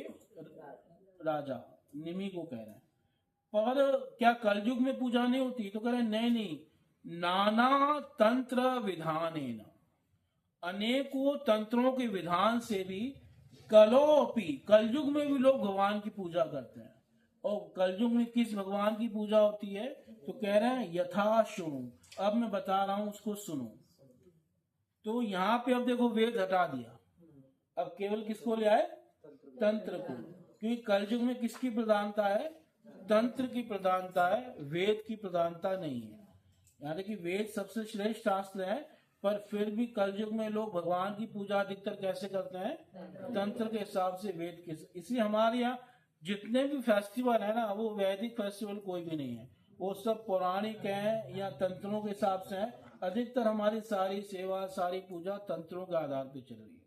राजा, निमि को कह रहे हैं। पर क्या कलयुग में पूजा नहीं होती? तो कह रहे हैं नहीं, नाना तंत्र विधानेन, अनेकों तंत्रों के विधान से भी कलोपि, कलयुग में भी लोग भगवान की पूजा करते हैं। और कलयुग में किस भगवान की पूजा होती है? तो कह रहे हैं यथा शृणु। अब मैं बता रहा हूं, उसको सुनो। तो यहाँ पे अब देखो वेद हटा दिया, अब केवल किसको ले आए? तंत्र को। क्योंकि कलयुग में किसकी प्रधानता है? तंत्र की प्रधानता है, वेद की प्रधानता नहीं है। यानी कि वेद सबसे श्रेष्ठ शास्त्र है, पर फिर भी कलयुग में लोग भगवान की पूजा अधिकतर कैसे करते हैं? तंत्र के हिसाब से, वेद के। इसलिए हमारे यहाँ जितने भी फेस्टिवल है ना, वो वैदिक फेस्टिवल कोई भी नहीं है, वो सब पौराणिक हैं या तंत्रों के हिसाब से है। अधिकतर हमारी सारी सेवा, सारी पूजा तंत्रों के आधार पर चल रही है।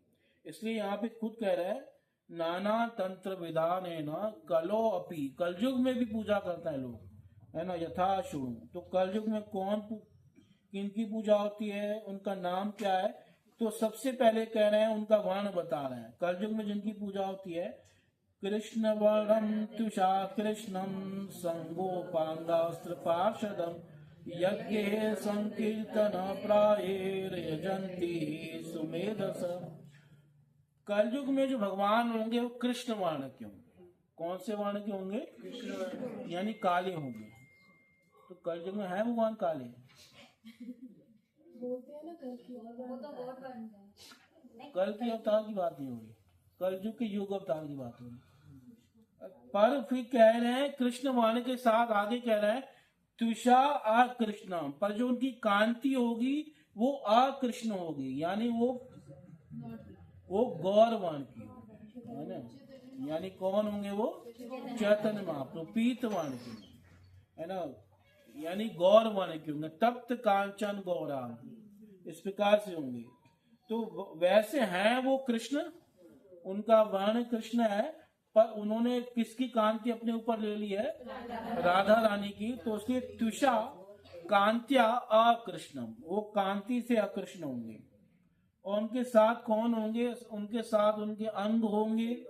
इसलिए यहाँ पे खुद कह रहे हैं नाना तंत्र विधान है ना कलो अपी, कलयुग में भी पूजा करता है लोग, है ना, यथा शृणु। तो कलयुग में किनकी पूजा होती है? उनका नाम क्या है? तो सबसे पहले कह रहे हैं उनका वर्ण बता रहे हैं। कलयुग में जिनकी पूजा होती है, कृष्ण वर्णम तुषा कृष्णम संगोपांगास्त्र पार्षदम, यज्ञ संकीर्तन प्रायर यजंती सुमेधस। कलयुग में जो भगवान होंगे वो कृष्ण वर्ण के होंगे। कौन से वर्ण के होंगे? यानी काले होंगे। तो कलयुग में है भगवान काले? बोलते हैं ना कल की वो तो बहुत बनता है। कल के अवतार की बात नहीं हो रही, कलयुग के युग अवतार की बात हो रही। पर फिर कह रहे हैं कृष्ण वाणी के साथ आगे कह रहे हैं तुषा अकृष्णम, पर जो उनकी कांति होगी वो अकृष्ण होगी, यानी वो गौर वर्ण की होगी, है ना। यानी कौन होंगे वो? चैतन्य महाप्रभु, पीत वर्ण के, है ना, यानी गौर वर्ण के होंगे, तप्त कांचन गौरांग, इस प्रकार से होंगे। तो वैसे हैं वो कृष्ण, उनका वर्ण कृष्ण है, पर उन्होंने किसकी कांति अपने ऊपर ले ली है? राधा रानी की। तो उसके तुषा कांत्या अकृष्णम, वो कांति से अकृष्ण होंगे। और उनके साथ कौन होंगे? उनके साथ उनके अंग होंगे,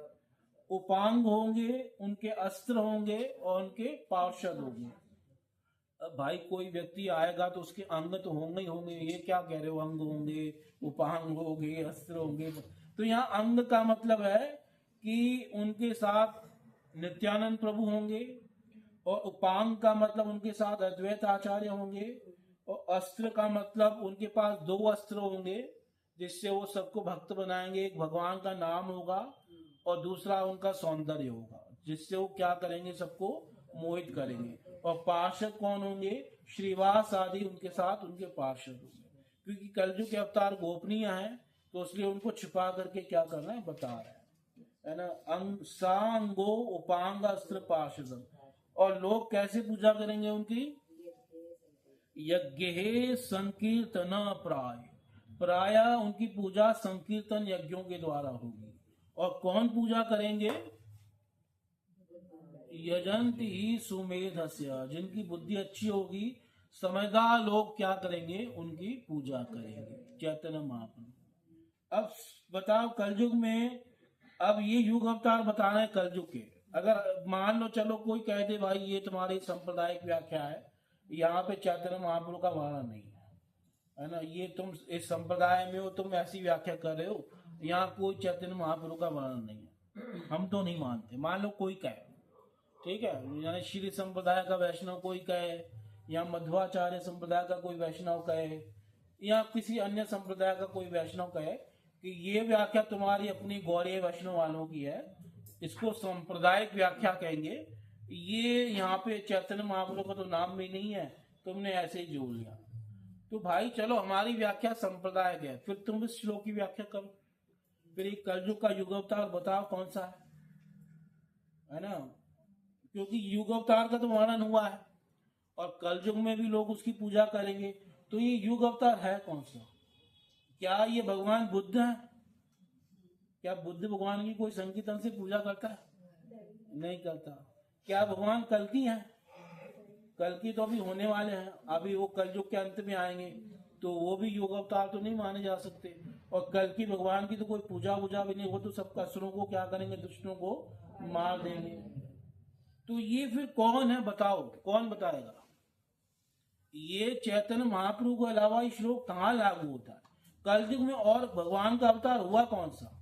उपांग होंगे, उनके अस्त्र होंगे और उनके पार्षद होंगे। अब भाई कोई व्यक्ति आएगा तो उसके अंग तो होंगे ही होंगे, ये क्या कह रहे हो अंग होंगे, उपांग होंगे, अस्त्र होंगे। तो यहाँ अंग का मतलब है कि उनके साथ नित्यानंद प्रभु होंगे, और उपांग का मतलब उनके साथ अद्वैत आचार्य होंगे, और अस्त्र का मतलब उनके पास 2 अस्त्र होंगे जिससे वो सबको भक्त बनाएंगे। एक भगवान का नाम होगा और दूसरा उनका सौंदर्य होगा, जिससे वो क्या करेंगे? सबको मोहित करेंगे। और पार्षद कौन होंगे? श्रीवास आदि उनके साथ उनके पार्षद होंगे, क्योंकि कलयुग के अवतार गोपनीय हैं, तो इसलिए उनको छिपा करके क्या करना है बता रहे हैं, है ना। सांगो उपांग अस्त्र पार्षद। और लोग कैसे पूजा करेंगे उनकी? यज्ञ संकीर्तन प्राय उनकी पूजा संकीर्तन यज्ञों के द्वारा होगी। और कौन पूजा करेंगे? यजंत ही सुमेधस्य, जिनकी बुद्धि अच्छी होगी, समझदार लोग क्या करेंगे? उनकी पूजा करेंगे, चैतन्य महाप्रभु। अब बताओ कलयुग में, अब ये युग अवतार बता रहे हैं कलयुग के। अगर मान लो चलो कोई कह दे भाई ये तुम्हारी सांप्रदायिक व्याख्या है, यहाँ पे चैतन्य महाप्रभु का वर्णन नहीं है ना, ये तुम इस संप्रदाय में हो, तुम ऐसी व्याख्या कर रहे हो, यहाँ कोई चैतन्य महाप्रभु का वर्णन नहीं है, हम तो नहीं मानते। मान लो कोई कहे, ठीक है, यानी श्री संप्रदाय का वैष्णव कोई कहे, या मध्वाचार्य संप्रदाय का कोई वैष्णव कहे, या किसी अन्य संप्रदाय का कोई वैष्णव कहे कि ये व्याख्या तुम्हारी अपनी गौरीय वैष्णव वालों की है, इसको सांप्रदायिक व्याख्या कहेंगे, ये यहाँ पे चैतन्य महाप्रभु का तो नाम भी नहीं है, तुमने ऐसे ही जोड़ लिया। तो भाई चलो हमारी व्याख्या संप्रदायिक है, फिर तुम इस श्लोक की व्याख्या करो, फिर एक कलयुग का युग अवतार बताओ कौन सा है ना, क्योंकि युग अवतार का तो वर्णन हुआ है और कलयुग में भी लोग उसकी पूजा करेंगे। तो ये युग अवतार है कौन सा? क्या ये भगवान बुद्ध है? क्या बुद्ध भगवान की कोई संकीर्तन से पूजा करता है? नहीं करता। क्या भगवान कल्कि हैं? कल्कि तो अभी होने वाले हैं, अभी वो कलयुग के अंत में आएंगे, तो वो भी युग अवतार तो नहीं माने जा सकते। और कल्कि भगवान की तो कोई पूजा वूजा भी नहीं, वो तो सब असुरों को क्या करेंगे? दुष्टों को मार देंगे। तो ये फिर कौन है बताओ, कौन बताएगा? ये चैतन्य महाप्रभु के अलावा ये श्लोक कहाँ लागू होता है? कलयुग में और भगवान का अवतार हुआ कौन सा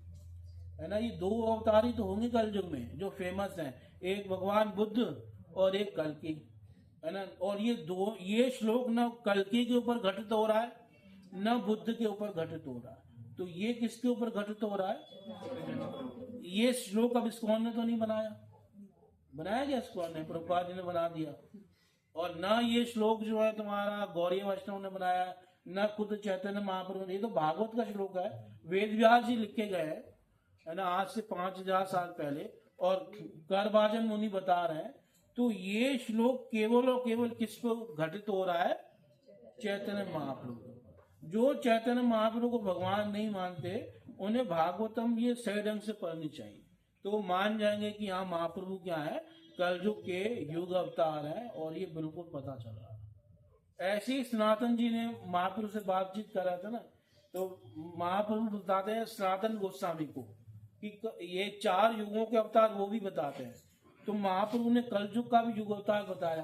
है ना? ये 2 अवतार ही तो होंगे कलयुग में जो फेमस हैं, एक भगवान बुद्ध और एक कल्कि, है ना। और ये श्लोक न कल्कि के ऊपर घटित हो रहा है न बुद्ध के ऊपर घटित हो रहा है, तो ये किसके ऊपर घटित हो रहा है? ये श्लोक अब इस्कॉन ने तो नहीं बनाया गया, इस्कॉन ने, प्रभुपाद जी ने बना दिया। और न ये श्लोक जो है तुम्हारा गौरीय वैष्णव ने बनाया, न खुद चैतन्य महाप्रभु ने, ये तो भागवत का श्लोक है, वेद व्यास जी लिख के गए है ना, आज से 5000 साल पहले, और करभाजन मुनि बता रहे हैं। तो ये श्लोक केवल और केवल किस पर घटित हो रहा है? चैतन्य महाप्रभु। जो चैतन्य महाप्रभु को भगवान नहीं मानते, उन्हें भागवतम ये सही ढंग से पढ़नी चाहिए, तो मान जाएंगे कि हाँ महाप्रभु क्या है? कलयुग के युग अवतार है, और ये बिल्कुल पता चल रहा है। ऐसे ही सनातन जी ने महाप्रभु से बातचीत कर रहा था ना, तो महाप्रभु बताते हैं सनातन गोस्वामी को कि ये 4 युगों के अवतार वो भी बताते हैं। तो महाप्रभु ने कलयुग का भी युग अवतार बताया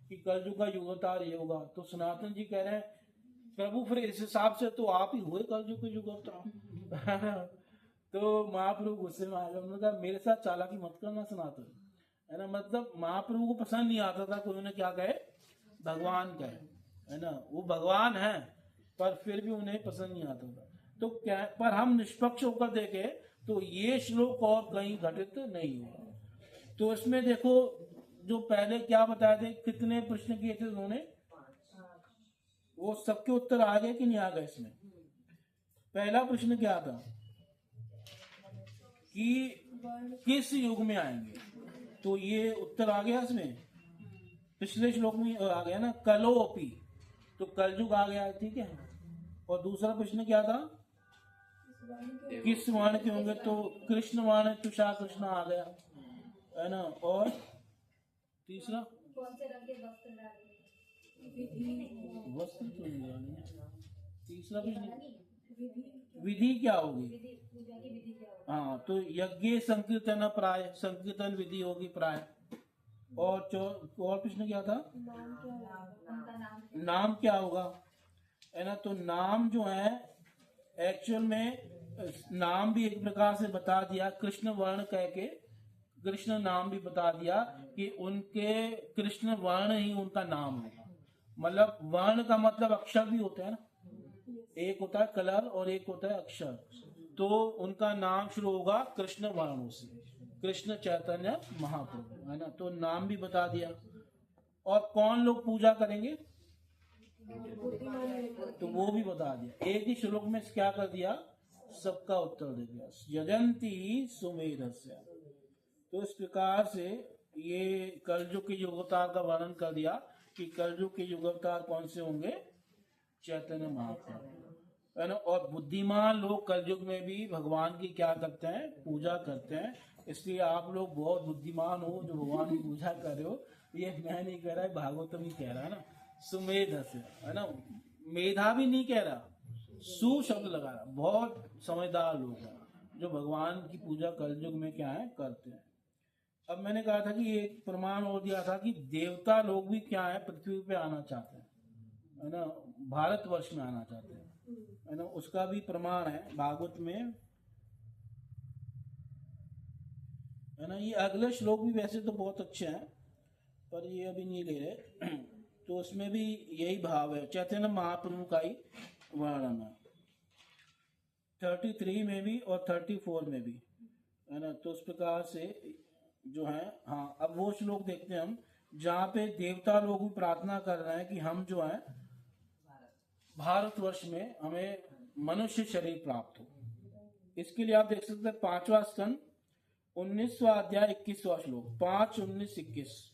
कि कलयुग का युग अवतार ये होगा। तो सनातन जी कह रहे हैं प्रभु फिर इस हिसाब से तो आप ही हुए कलयुग के युग अवतार। तो महाप्रभु गुस्से में आ गए, उन्होंने कहा मेरे साथ चालाकी मत करना सनातन, है ना। मतलब महाप्रभु को पसंद नहीं आता था कोई उन्हें क्या कहे? भगवान कहे, है ना। वो भगवान है, पर फिर भी उन्हें पसंद नहीं आता था। तो क्या, पर हम निष्पक्ष होकर देखें तो ये श्लोक और कहीं घटित नहीं हुआ। तो इसमें देखो, जो पहले क्या बताए थे, कितने प्रश्न किए थे उन्होंने, वो सबके उत्तर आ गए कि नहीं आ गए। इसमें पहला प्रश्न क्या था कि किस युग में आएंगे, तो ये उत्तर आ गया इसमें, पिछले श्लोक में आ गया ना, कलोपी, तो कलयुग आ गया, ठीक है। और दूसरा प्रश्न क्या था, किस वर्ण के होंगे, तो कृष्ण वर्ण, तुषार कृष्ण आ गया, है ना। और तीसरा कौन से रंग के वस्त्र डालेंगे? वस्त्र तो नहीं डालेंगे। तीसरा प्रश्न विधि क्या होगी, पूजा की विधि क्या होगी? हाँ, तो यज्ञ संकीर्तन प्राय, संकीर्तन विधि होगी प्राय। और और प्रश्न क्या था, उनका नाम नाम क्या होगा, है ना। तो नाम जो है एक्चुअल में, नाम भी एक प्रकार से बता दिया, कृष्ण वर्ण कह के कृष्ण नाम भी बता दिया कि उनके कृष्ण वर्ण ही उनका नाम होगा। मतलब वर्ण का मतलब अक्षर भी होता है ना, एक होता है कलर और एक होता है अक्षर। तो उनका नाम शुरू होगा कृष्ण वर्णों से, कृष्ण चैतन्य महाप्रभु, है ना। तो नाम भी बता दिया। और कौन लोग पूजा करेंगे, तो वो भी बता दिया। एक ही श्लोक में क्या कर दिया, सबका उत्तर दे दिया, यजंती सुमेधस्य। तो इस प्रकार से ये कलयुग के युगावतार का वर्णन कर दिया कि कलयुग के युगावतार कौन से होंगे, चैतन्य महाप्रभु, है ना। और बुद्धिमान लोग कलयुग में भी भगवान की क्या करते हैं, पूजा करते हैं। इसलिए आप लोग बहुत बुद्धिमान हो जो भगवान की पूजा कर रहे हो। ये मैं नहीं कह रहा है, भागवतम ही कह रहा है ना, सुमेध से, है ना। मेधा भी नहीं कह रहा, सु शब्द लगा रहा। बहुत समझदार लोग हैं जो भगवान की पूजा कलयुग में क्या है, करते हैं। अब मैंने कहा था कि एक प्रमाण और दिया था कि देवता लोग भी क्या है, पृथ्वी पे आना चाहते हैं, है ना, भारतवर्ष में आना चाहते हैं, है ना। उसका भी प्रमाण है भागवत में, है ना। ये अगले श्लोक भी वैसे तो बहुत अच्छे हैं, पर ये अभी नहीं ले रहे। तो उसमें भी यही भाव है, चैतन्य महाप्रभु का ही वर्णन है 33 में भी और 34 में भी, है ना। तो उस प्रकार से जो है, हाँ, अब वो श्लोक देखते हैं हम जहाँ पे देवता लोग भी प्रार्थना कर रहे हैं कि हम जो है भारतवर्ष में हमें मनुष्य शरीर प्राप्त हो। इसके लिए आप देख सकते हैं 5वां स्कंद 19वां अध्याय 21वां श्लोक, 5, 19, 21।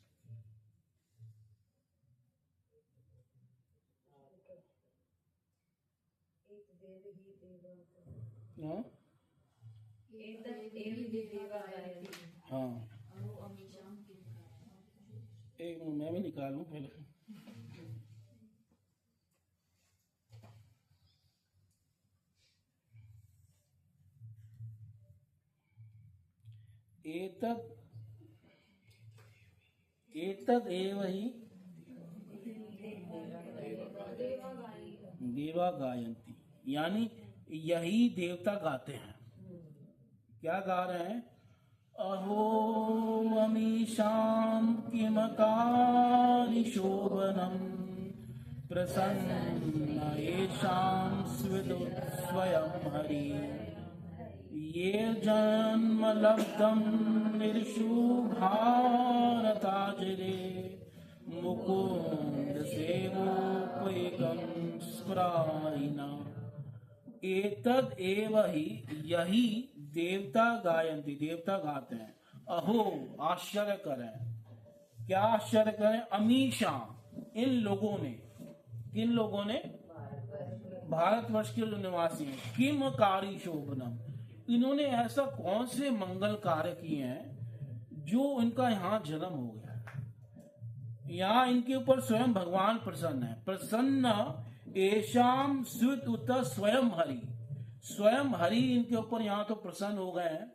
हाँ, एक मिनट मैं भी निकालूं पहले। एतद एव ही देवा गायंती, यानी यही देवता गाते हैं। क्या गा रहे हैं, अहो ममीषां किमकारि शोभनं प्रसन्न येषां स्विदुः स्वयं हरि, ये जन्म लब्धं निर्षु भारताजिरे मुकुंद सेवोपैकं स्मराइना। एतद एव ही, यही देवता गायंती, देवता गाते हैं। अहो, आश्चर्य करें, क्या आश्चर्य करें, अमीषा, इन लोगों ने, किन लोगों ने, भारतवर्ष के जो निवासी हैं, किम कारी शोभनम, इन्होंने ऐसा कौन से मंगल कार्य किए हैं जो इनका यहाँ जन्म हो गया। यहाँ इनके ऊपर स्वयं भगवान प्रसन्न है। प्रसन्न एशाम स्वित उत स्वयं हरि, स्वयं हरि इनके ऊपर यहाँ तो प्रसन्न हो गए हैं,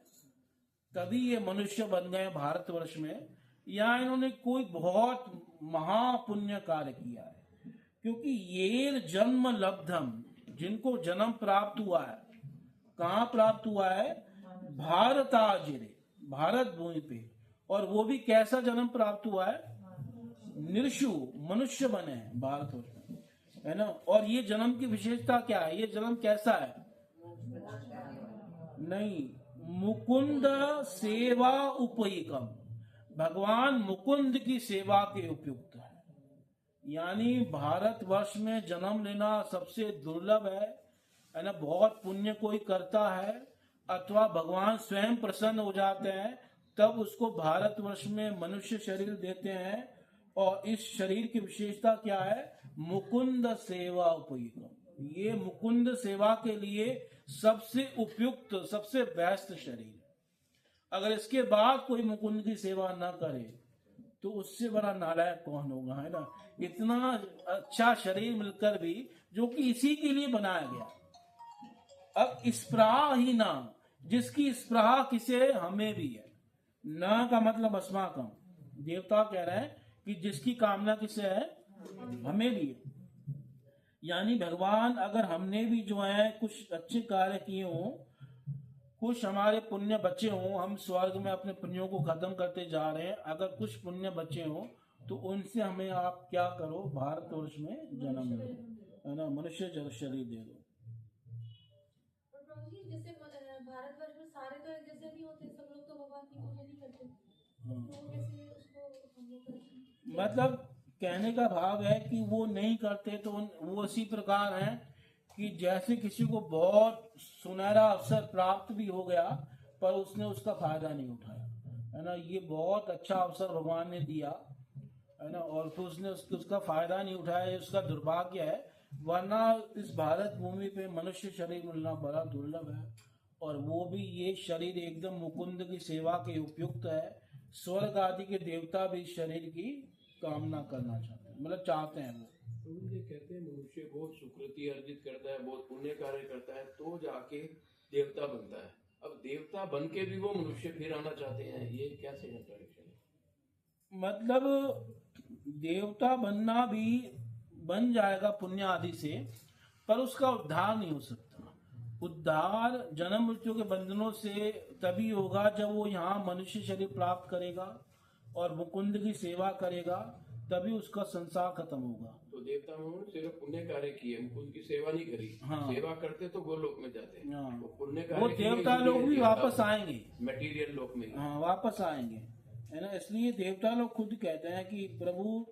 तभी ये मनुष्य बन गए भारतवर्ष में। यहाँ इन्होंने कोई बहुत महापुण्य कार्य किया है, क्योंकि ये जन्म लब्धम, जिनको जन्म प्राप्त हुआ है, कहाँ प्राप्त हुआ है, भारताजिरे, भारत भूमि पे। और वो भी कैसा जन्म प्राप्त हुआ है, निर्षु, मनुष्य बने हैं भारतवर्ष में। है ना। और ये जन्म की विशेषता क्या है, ये जन्म कैसा है? नहीं, मुकुंद सेवा उपयुक्तम, भगवान मुकुंद की सेवा के उपयुक्त है। यानी भारतवर्ष में जन्म लेना सबसे दुर्लभ है ना। बहुत पुण्य कोई करता है अथवा भगवान स्वयं प्रसन्न हो जाते हैं तब उसको भारतवर्ष में मनुष्य शरीर देते हैं। और इस शरीर की विशेषता क्या है? मुकुंद सेवा उपयुक्त। ये मुकुंद सेवा के लिए सबसे उपयुक्त, सबसे बेस्ट शरीर है। अगर इसके बाद कोई मुकुंद की सेवा न करे तो उससे बड़ा नालायक कौन होगा, है ना। इतना अच्छा शरीर मिलकर भी, जो कि इसी के लिए बनाया गया। अब स्पृहा ही ना, जिसकी स्पृहा किसे? हमें भी है। न का मतलब अस्माकम, देवता कह रहे हैं कि जिसकी कामना किसे है? हमें भी है। यानी भगवान, अगर हमने भी जो है कुछ अच्छे कार्य किए हों, कुछ हमारे पुण्य बचे हों, हम स्वर्ग में अपने पुण्यों को खत्म करते जा रहे हैं, अगर कुछ पुण्य बचे हों तो उनसे हमें आप क्या करो? भारतवर्ष में जन्म लो, है ना, मनुष्य शरीर दे दो। और प्रभु जी जैसे भारतवर्ष में सारे तो एक जैसे नहीं होते, सब लोग तो भगवान की पूजा नहीं करते, तो कैसे उसको हम लोग करते हैं? मतलब कहने का भाव है कि वो नहीं करते तो वो इसी प्रकार है कि जैसे किसी को बहुत सुनहरा अवसर प्राप्त भी हो गया पर उसने उसका फायदा नहीं उठाया, है ना। ये बहुत अच्छा अवसर भगवान ने दिया, है ना, और फिर उसने उसका फायदा नहीं उठाया, ये उसका दुर्भाग्य है। वरना इस भारत भूमि पे मनुष्य शरीर मिलना बड़ा दुर्लभ है। और वो भी ये शरीर एकदम मुकुंद की सेवा के उपयुक्त है। स्वर्ग आदि के देवता भी इस शरीर की कामना करना चाहते हैं, मतलब चाहते हैं वो। तो ये कहते हैं मनुष्य बहुत सुकृति अर्जित करता है, बहुत पुण्य कार्य करता है तो जाके देवता बनता है। अब देवता बन के भी वो मनुष्य फिर आना चाहते हैं, ये कैसे कॉन्ट्रडिक्शन है? मतलब देवता बनना भी बन जाएगा पुण्य आदि से, पर उसका उद्धार नहीं हो सकता। उद्धार जन्म मृत्यु के बंधनों से तभी होगा जब वो यहाँ मनुष्य शरीर प्राप्त करेगा और मुकुंद की सेवा करेगा, तभी उसका संसार खत्म होगा। तो देवता में सिर्फ पुण्य कार्य किए, उनकी सेवा नहीं करी। हाँ। सेवा करते तो गोलोक में जाते हैं। हाँ। वो पुण्य वो कार्य किए, देवता इसलिए लोग भी देवता वापस आएंगे, मटेरियल लोक में। हाँ वापस आएंगे, है ना। इसलिए देवता लोग खुद कहते हैं कि प्रभु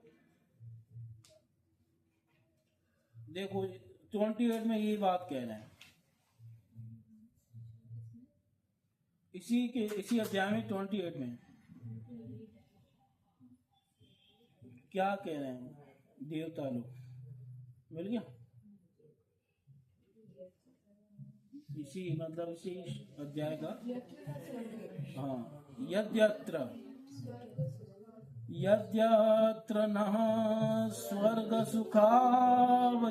देखो 28 में ये बात कह रहे हैं, इसी अध्याय में 28 में क्या कह रहे हैं देवता लोग? मिल गया? इसी अध्याय का, हाँ, यद्यत्र नः स्वर्ग सुखावशेषितम्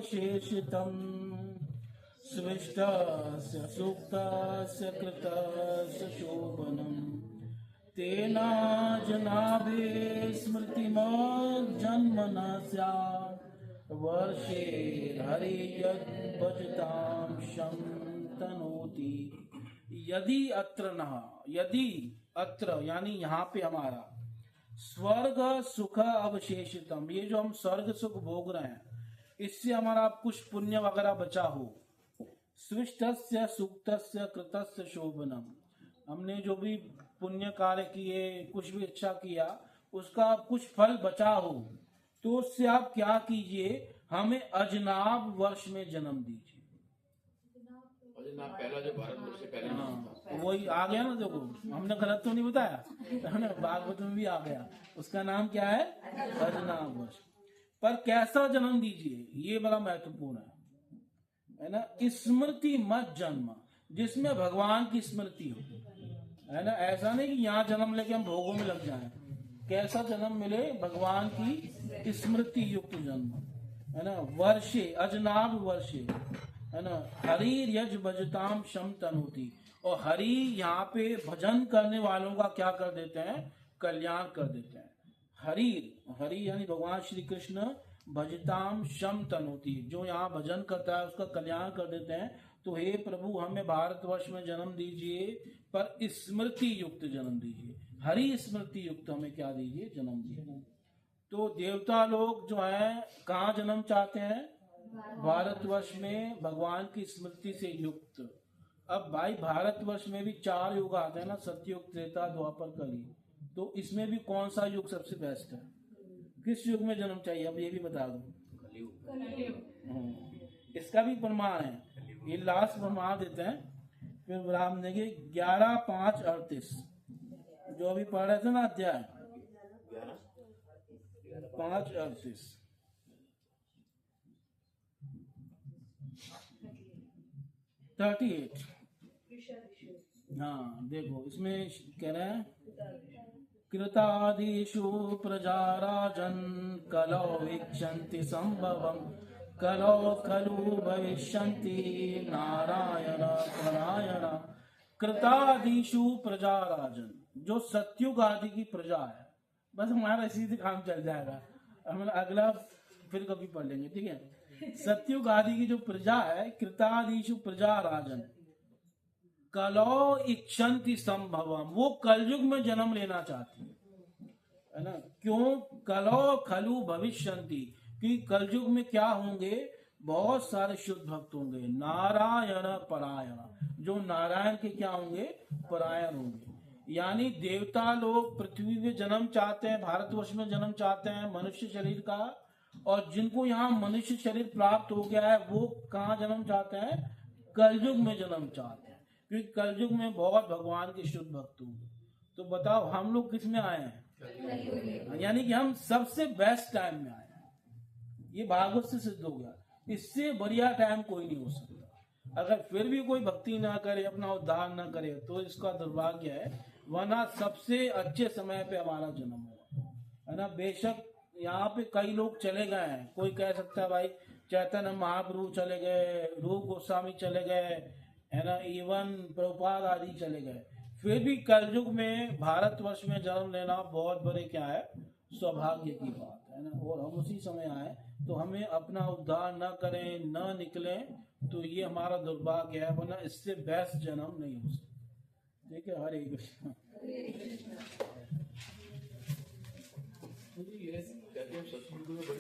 स्विष्टस्य सुप्तस्य कृतस्य शोभनम् तेन जनाभे स्मृतिमज्जन्मना स्यात् वर्षे हरि यद्भजतां शन्तनोति। यदि अत्र नः, यदि अत्र यानी यहाँ पे हमारा स्वर्ग सुख अवशेषितम, ये जो हम स्वर्ग सुख भोग रहे हैं इससे हमारा कुछ पुण्य वगैरह बचा हो, स्विष्टस्य सुक्तस्य कृतस्य शोभनम, हमने जो भी पुण्य कार्य किए, कुछ भी अच्छा किया, उसका कुछ फल बचा हो, तो उससे आप क्या कीजिए? हमें अजनाब वर्ष में जन्म दीजिए। अजनाब पहला जो भारत से पहले नाम था, वही आ गया ना, देखो हमने गलत तो नहीं बताया, है ना। भागवत में भी आ गया, उसका नाम क्या है? अजनाब वर्ष। पर कैसा जन्म दीजिए, ये बड़ा महत्वपूर्ण है ना। स्मृति मत जन्म, जिसमें भगवान की स्मृति हो, है ना। ऐसा नहीं कि यहाँ जन्म लेके हम भोगों में लग जाएं। कैसा जन्म मिले? भगवान की स्मृति युक्त जन्म, है ना। वर्षे, अजनाब वर्षे, है ना। हरि यज भजताम शम तनोति, और हरि यहाँ पे भजन करने वालों का क्या कर देते हैं? कल्याण कर देते हैं। हरि यानी भगवान श्री कृष्ण, भजताम शम तनोति, जो यहाँ भजन करता है उसका कल्याण कर देते हैं। तो हे प्रभु हमें भारतवर्ष में जन्म दीजिए, पर स्मृति युक्त जन्म दीजिए, हरि स्मृति युक्त हमें क्या दीजिए? जन्म दीजिए। तो देवता लोग जो है कहाँ जन्म चाहते हैं? भारतवर्ष में भगवान की स्मृति से युक्त। अब भाई भारतवर्ष में भी 4 युग आते हैं ना, सतयुग, त्रेता, द्वापर, कली। तो इसमें भी कौन सा युग सबसे बेस्ट है? किस युग में जन्म चाहिए? अब ये भी बता दो। इसका भी प्रमाण है, ये लास्ट प्रमाण देते हैं। फिर राम देंगे 11-5-38 जो अभी पढ़ रहे थे ना अध्याय 5-38। हाँ देखो इसमें कह रहे हैं कृतादिषु प्रजा राजन् कलौ इच्छन्ति संभवम् कलौ खलु भविष्यन्ति नारायण परायण। कृतादिषु प्रजा राजन, जो सत्युग आदि की प्रजा है। बस हमारा इसी से काम चल जाएगा, हम अगला फिर कभी पढ़ लेंगे, ठीक है। सत्युग आदि की जो प्रजा है, कृतादिषु प्रजा राजन कलौ इच्छन्ति संभवम, वो कलयुग में जन्म लेना चाहती है ना। क्यों? कलौ खलु भविष्यन्ति, कि कलयुग में क्या होंगे? बहुत सारे शुद्ध भक्त होंगे, नारायण परायण, जो नारायण के क्या होंगे? परायण होंगे। यानी देवता लोग पृथ्वी में जन्म चाहते हैं, भारतवर्ष में जन्म चाहते हैं मनुष्य शरीर का, और जिनको यहाँ मनुष्य शरीर प्राप्त हो गया है वो कहाँ जन्म चाहते हैं? कलयुग में जन्म चाहते हैं, क्योंकि कलयुग में बहुत भगवान के शुद्ध भक्त होंगे। तो बताओ हम लोग किस में आए हैं? यानी कि हम सबसे बेस्ट टाइम में आए हैं। ये भागवत से सिद्ध हो गया, इससे बढ़िया टाइम कोई नहीं हो सकता। अगर फिर भी कोई भक्ति ना करे, अपना उद्धार ना करे, तो इसका दुर्भाग्य है, वरना सबसे अच्छे समय पे हमारा जन्म हुआ है ना। बेशक यहाँ पे कई लोग चले गए हैं, कोई कह सकता है भाई चैतन्य महाप्रभु चले गए, रूप गोस्वामी चले गए, है ना, इवन प्रभुपाद आदि चले गए, फिर भी कलयुग में भारतवर्ष में जन्म लेना बहुत बड़े क्या है? सौभाग्य की बात है ना। और हम उसी समय आए, तो हमें अपना उद्धार न करें, न निकले, तो ये हमारा दुर्भाग्य है, वरना इससे बेस्ट जन्म नहीं हो सकता। ठीक है, हरे कृष्ण। ये कहते हैं सतयुग में बड़ी